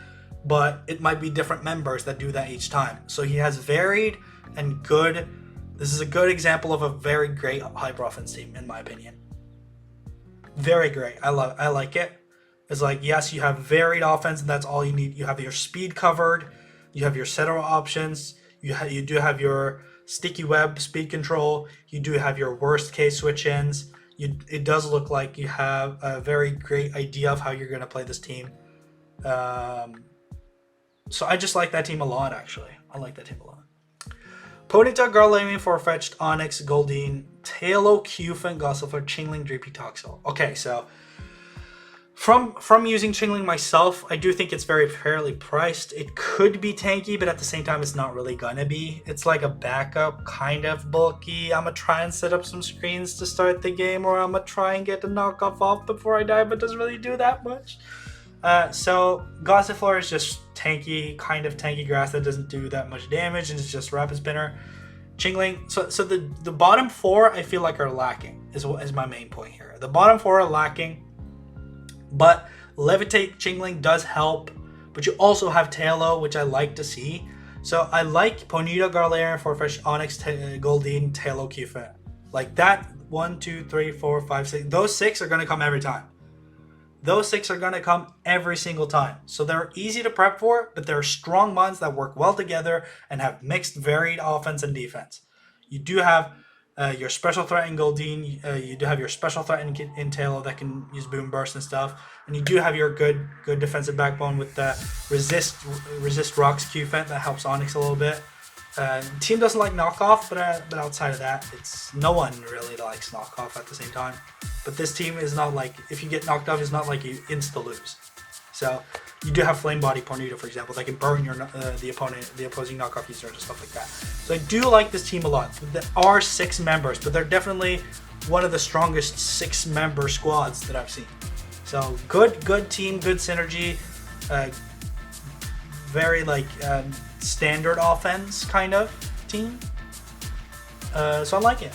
but it might be different members that do that each time. So he has varied and good This is a good example of a very great hyper offense team, in my opinion. Very great. I like it. It's like, yes, you have varied offense, and that's all you need. You have your speed covered. You have your setter options. You do have your sticky web speed control. You do have your worst case switch-ins. It does look like you have a very great idea of how you're going to play this team. So I just like that team a lot, actually. I like that team a lot. Ponyta, Garlamian, Farfetch'd, Onyx, Goldeen, Tailo, Qfin, Gossifleur, Chingling, Dreepy, Toxel. Okay, so from using Chingling myself, I do think it's very fairly priced. It could be tanky, but at the same time, it's not really gonna be. It's like a backup, kind of bulky. I'm gonna try and set up some screens to start the game, or I'm gonna try and get the knockoff off before I die, but doesn't really do that much. So Gossifleur is just tanky, kind of tanky grass that doesn't do that much damage, and it's just rapid spinner. Chingling, so the bottom four I feel like are lacking is my main point here. The bottom four are lacking, but Levitate Chingling does help, but you also have Tailo, which I like to see. So I like Ponyta, Garlarian, Farfetch'd, Onyx, Goldeen, Tailo, Qfin. Like that 1, 2, 3, 4, 5, 6. Those 6 are gonna come every time. Those 6 are going to come every single time. So they're easy to prep for, but they're strong ones that work well together and have mixed, varied offense and defense. You do have your special threat in Goldeen. You do have your special threat in Tailo that can use Boom Burst and stuff. And you do have your good defensive backbone with the resist rocks Qfin that helps Onyx a little bit. Team doesn't like knockoff, but outside of that, it's no one really likes knockoff at the same time. But this team is not like, if you get knocked off, it's not like you insta lose. So you do have Flame Body Ponyta, for example, that can burn your the opposing knockoff user and stuff like that. So I do like this team a lot. There are 6 members, but they're definitely one of the strongest 6-member squads that I've seen. So good team, good synergy, very like standard offense kind of team. So I like it.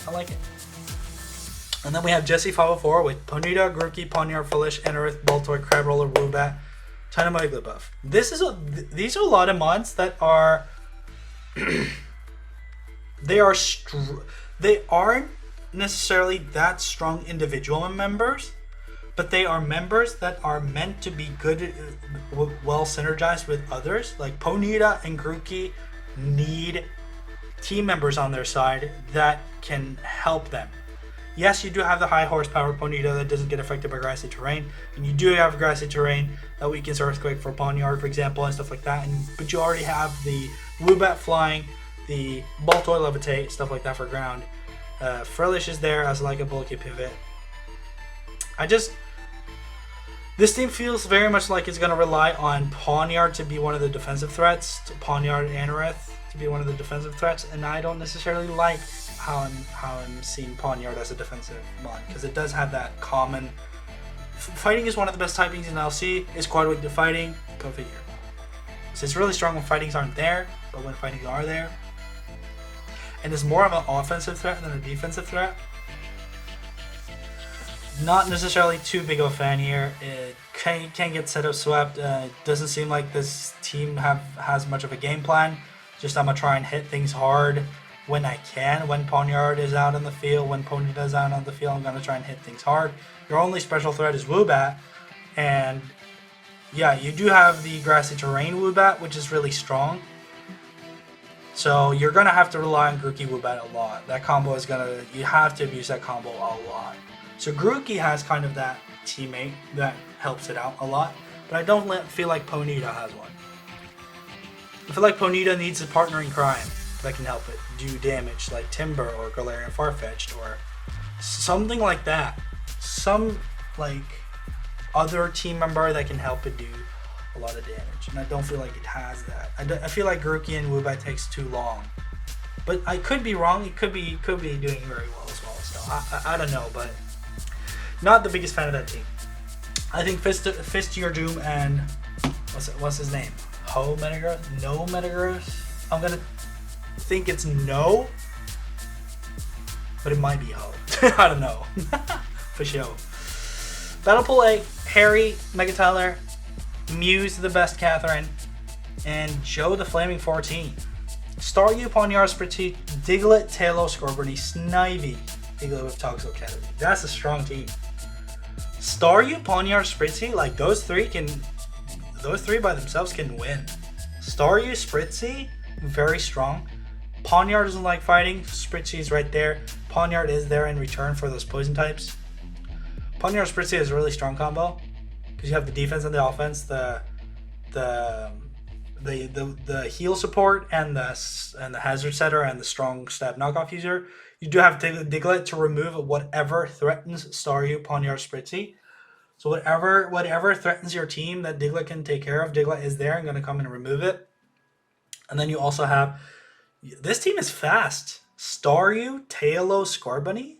And then we have Jesse 504 with Ponyta, Grookey, Ponyard, Felish, Enarith, Baltoy, Crabroller, Woobat, Tynamo, Igglybuff. These are a lot of mods that are they aren't necessarily that strong individual members, but they are members that are meant to be good, well synergized with others. Like Ponyta and Grookey need team members on their side that can help them. Yes, you do have the high horsepower Ponyta that doesn't get affected by grassy terrain, and you do have grassy terrain that weakens Earthquake for Ponyard, for example, and stuff like that. But you already have the Woobat flying, the Baltoy Levitate, stuff like that for ground. Frillish is there as like a bulky pivot. This team feels very much like it's going to rely on Ponyard to be one of the defensive threats, Ponyard and Anorith to be one of the defensive threats, and I don't necessarily like how I'm seeing Ponyard as a defensive mod, because it does have that common. Fighting is one of the best typings in LC. It's quite weak to fighting. Go figure. So it's really strong when fightings aren't there, but when fightings are there, and it's more of an offensive threat than a defensive threat. Not necessarily too big of a fan here. It can get setup swept. It doesn't seem like this team has much of a game plan. Just I'm gonna try and hit things hard when I can. When Ponyard is out on the field, when Ponyta is out on the field, I'm gonna try and hit things hard. Your only special threat is Woobat, and yeah, you do have the grassy terrain Woobat, which is really strong. So you're gonna have to rely on Grookey Woobat a lot. That combo is you have to abuse that combo a lot. So Grookey has kind of that teammate that helps it out a lot, but I don't feel like Ponyta has one. I feel like Ponyta needs a partner in crime that can help it do damage, like Timber or Galarian Farfetch'd or something like that. Some like other team member that can help it do a lot of damage, and I don't feel like it has that. I feel like Grookey and Woobat takes too long, but I could be wrong. It could be doing very well as well. So I don't know, but not the biggest fan of that team. I think Fist to Your Doom and what's his name? Ho Metagross? No Metagross? I'm gonna think it's no, but it might be Ho. I don't know. For sure. Battle Pool 8, Harry, Mega Tyler, Muse the best Catherine, and Joe the Flaming 14. Staryu, Ponyard, Spritzy, Diglett, Talos, Scorbunny, Snivy, Diglett with Toxel Academy. That's a strong team. Staryu, Ponyard, Spritzy, like those three by themselves can win. Staryu, Spritzy, very strong. Ponyard doesn't like fighting. Spritzy is right there. Ponyard is there in return for those poison types. Ponyard Spritzy is a really strong combo because you have the defense and the offense, the heal support and the hazard setter and the strong stab knockoff user. You do have Diglett to remove whatever threatens Staryu, Ponyard, Spritzy. So whatever threatens your team that Diglett can take care of, Diglett is there and going to come and remove it. And then you also have, this team is fast. Staryu, Talos, Scorbunny.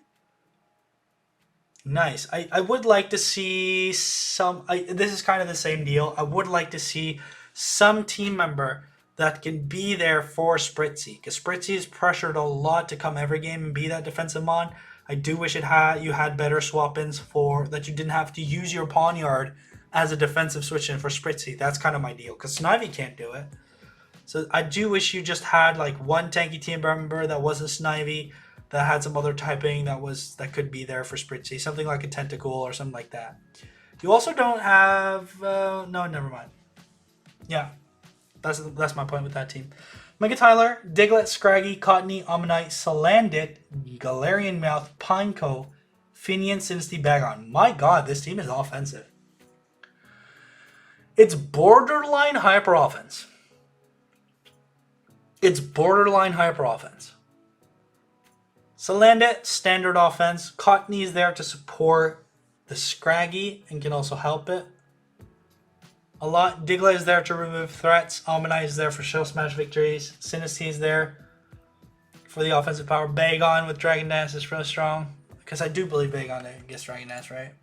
Nice. I would like to see some, this is kind of the same deal. I would like to see some team member that can be there for Spritzy, because Spritzy is pressured a lot to come every game and be that defensive mon. I do wish you had better swap-ins for that you didn't have to use your Ponyard as a defensive switch-in for Spritzy. That's kind of my deal, because Snivy can't do it. So I do wish you just had like one tanky team member that wasn't Snivy, that had some other typing that could be there for Spritzy, something like a Tentacool or something like that. You also don't have no, never mind. Yeah, that's my point with that team. Mega Tyler, Diglett, Scraggy, Cottony, Ammonite, Salandit, Galarian Mouth, Pineco, Finian, Sinisty, Bagon. My god, this team is offensive. It's borderline hyper offense. It's borderline hyper offense. Salandit, standard offense. Cottony is there to support the Scraggy and can also help it a lot. Diglett is there to remove threats. Ammonite is there for Shell Smash victories. Sinisty is there for the offensive power. Bagon with Dragon Dance is really strong, because I do believe Bagon gets Dragon Dance, right?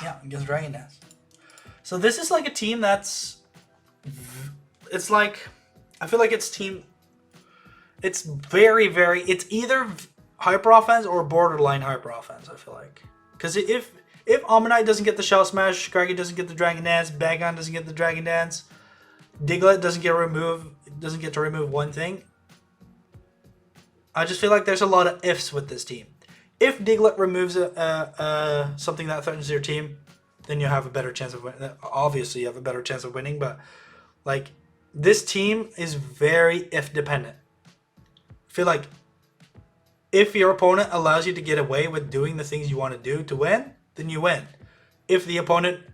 Yeah, it gets Dragon Dance. So this is like a team that's, it's like, I feel like it's very, it's either hyper offense or borderline hyper offense, I feel like. Because if Ammonite doesn't get the Shell Smash, Scraggy doesn't get the Dragon Dance, Bagon doesn't get the Dragon Dance, Diglett doesn't get to remove one thing, I just feel like there's a lot of ifs with this team. If Diglett removes something that threatens your team, then you have a better chance of winning. Obviously, you have a better chance of winning, but like, this team is very if dependent. I feel like if your opponent allows you to get away with doing the things you want to do to win, then you win. If the opponent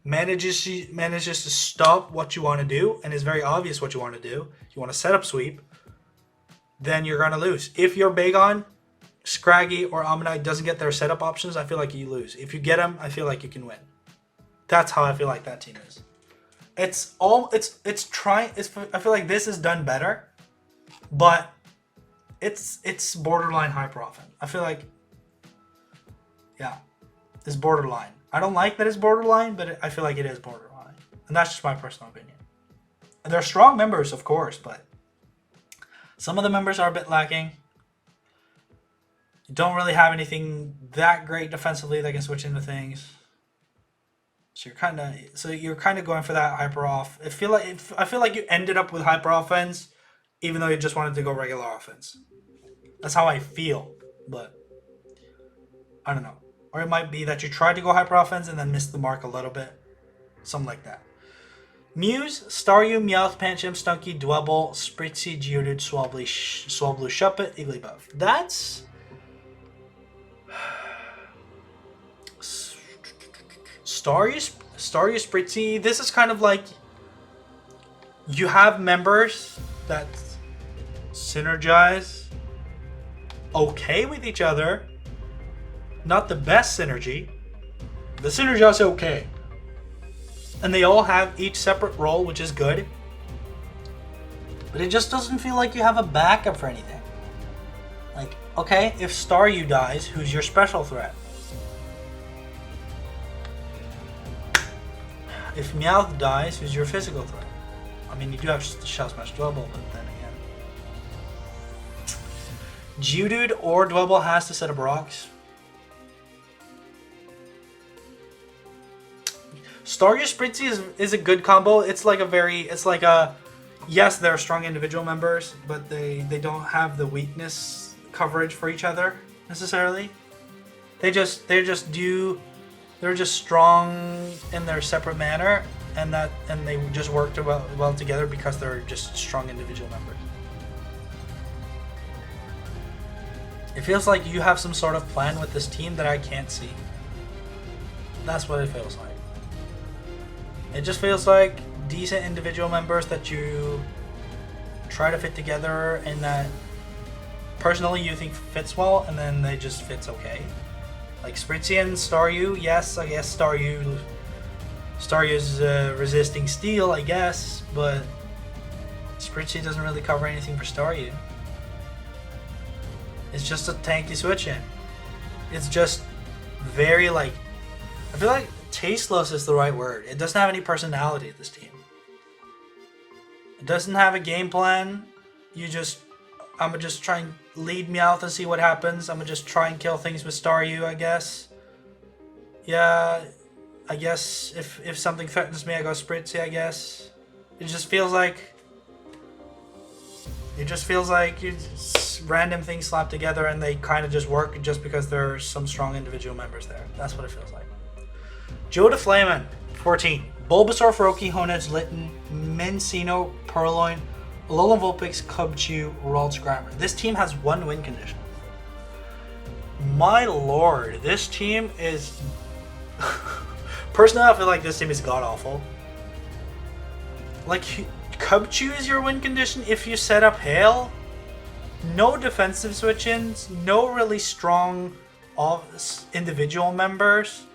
manages to stop what you want to do and is very obvious what you want to do, you want to set up sweep, then you're going to lose. If your Bagon, Scraggy, or Ammonite doesn't get their setup options, I feel like you lose. If you get them, I feel like you can win. That's how I feel like that team is. I feel like this is done better, but it's borderline hyper offense. I feel like, yeah, it's borderline. I don't like that it's borderline, but I feel like it is borderline. And that's just my personal opinion. And they're strong members, of course, but some of the members are a bit lacking. You don't really have anything that great defensively that can switch into things. So you're kind of going for that hyper off. I feel like you ended up with hyper offense, even though you just wanted to go regular offense. That's how I feel, but I don't know. Or it might be that you tried to go hyper offense and then missed the mark a little bit, something like that. Muse, Staryu, Meowth, Pancham, Stunky, Dwebble, Spritzy, Geodude, Swablu, Shuppet, Igglybuff. That's Staryu, Spritzy. This is kind of like, you have members that synergize okay with each other. Not the best synergy. The synergy is okay. And they all have each separate role, which is good. But it just doesn't feel like you have a backup for anything. Like, okay, if Staryu dies, who's your special threat? If Meowth dies, who's your physical threat? I mean, you do have Shell Smash Dwebble, but then again, Geodude or Dwebble has to set up rocks. Staryu Spritzy is a good combo. It's like a yes, they're strong individual members, but they don't have the weakness coverage for each other necessarily. They're just strong in their separate manner, and they just work well together because they're just strong individual members. It feels like you have some sort of plan with this team that I can't see. That's what it feels like. It just feels like decent individual members that you try to fit together and that personally you think fits well, and then they just fits okay. Like Spritzy and Staryu, yes, I guess Staryu's resisting steel, I guess, but Spritzy doesn't really cover anything for Staryu. It's just a tanky switch in. It's just very I feel like tasteless is the right word. It doesn't have any personality, this team. It doesn't have a game plan. I'ma just try and lead me out and see what happens. I'ma just try and kill things with Staryu, I guess. Yeah, I guess if something threatens me, I go Spritzy, I guess. It just feels like you just random things slapped together and they kind of just work just because there are some strong individual members there. That's what it feels like. Joe DeFlamin, 14. Bulbasaur, Froakie, Honedge, Litten, Mincino, Purloin, Alolan Vulpix, Cubchoo, Ralts, Grammar. This team has 1 win condition. My lord, this team is... Personally, I feel like this team is god-awful. Like, Cubchoo is your win condition if you set up Hail. No defensive switch-ins, no really strong individual members.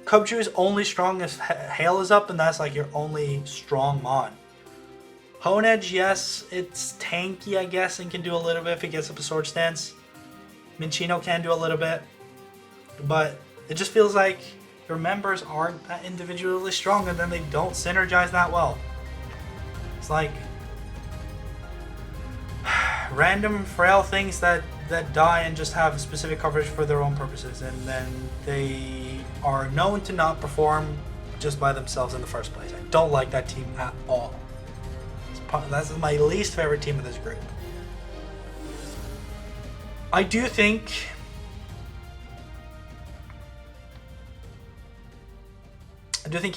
Cubchoo is only strong if Hail is up, and that's like your only strong mon. Honedge, yes, it's tanky, I guess, and can do a little bit if it gets up a Sword Stance. Minccino can do a little bit, but it just feels like your members aren't that individually strong, and then they don't synergize that well. It's like random frail things that die and just have specific coverage for their own purposes, and then they are known to not perform just by themselves in the first place. I don't like that team at all. That's my least favorite team of this group. I do think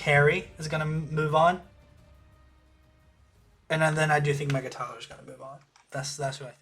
Harry is gonna move on, and then I do think Mega Tyler is gonna move on. That's what I think.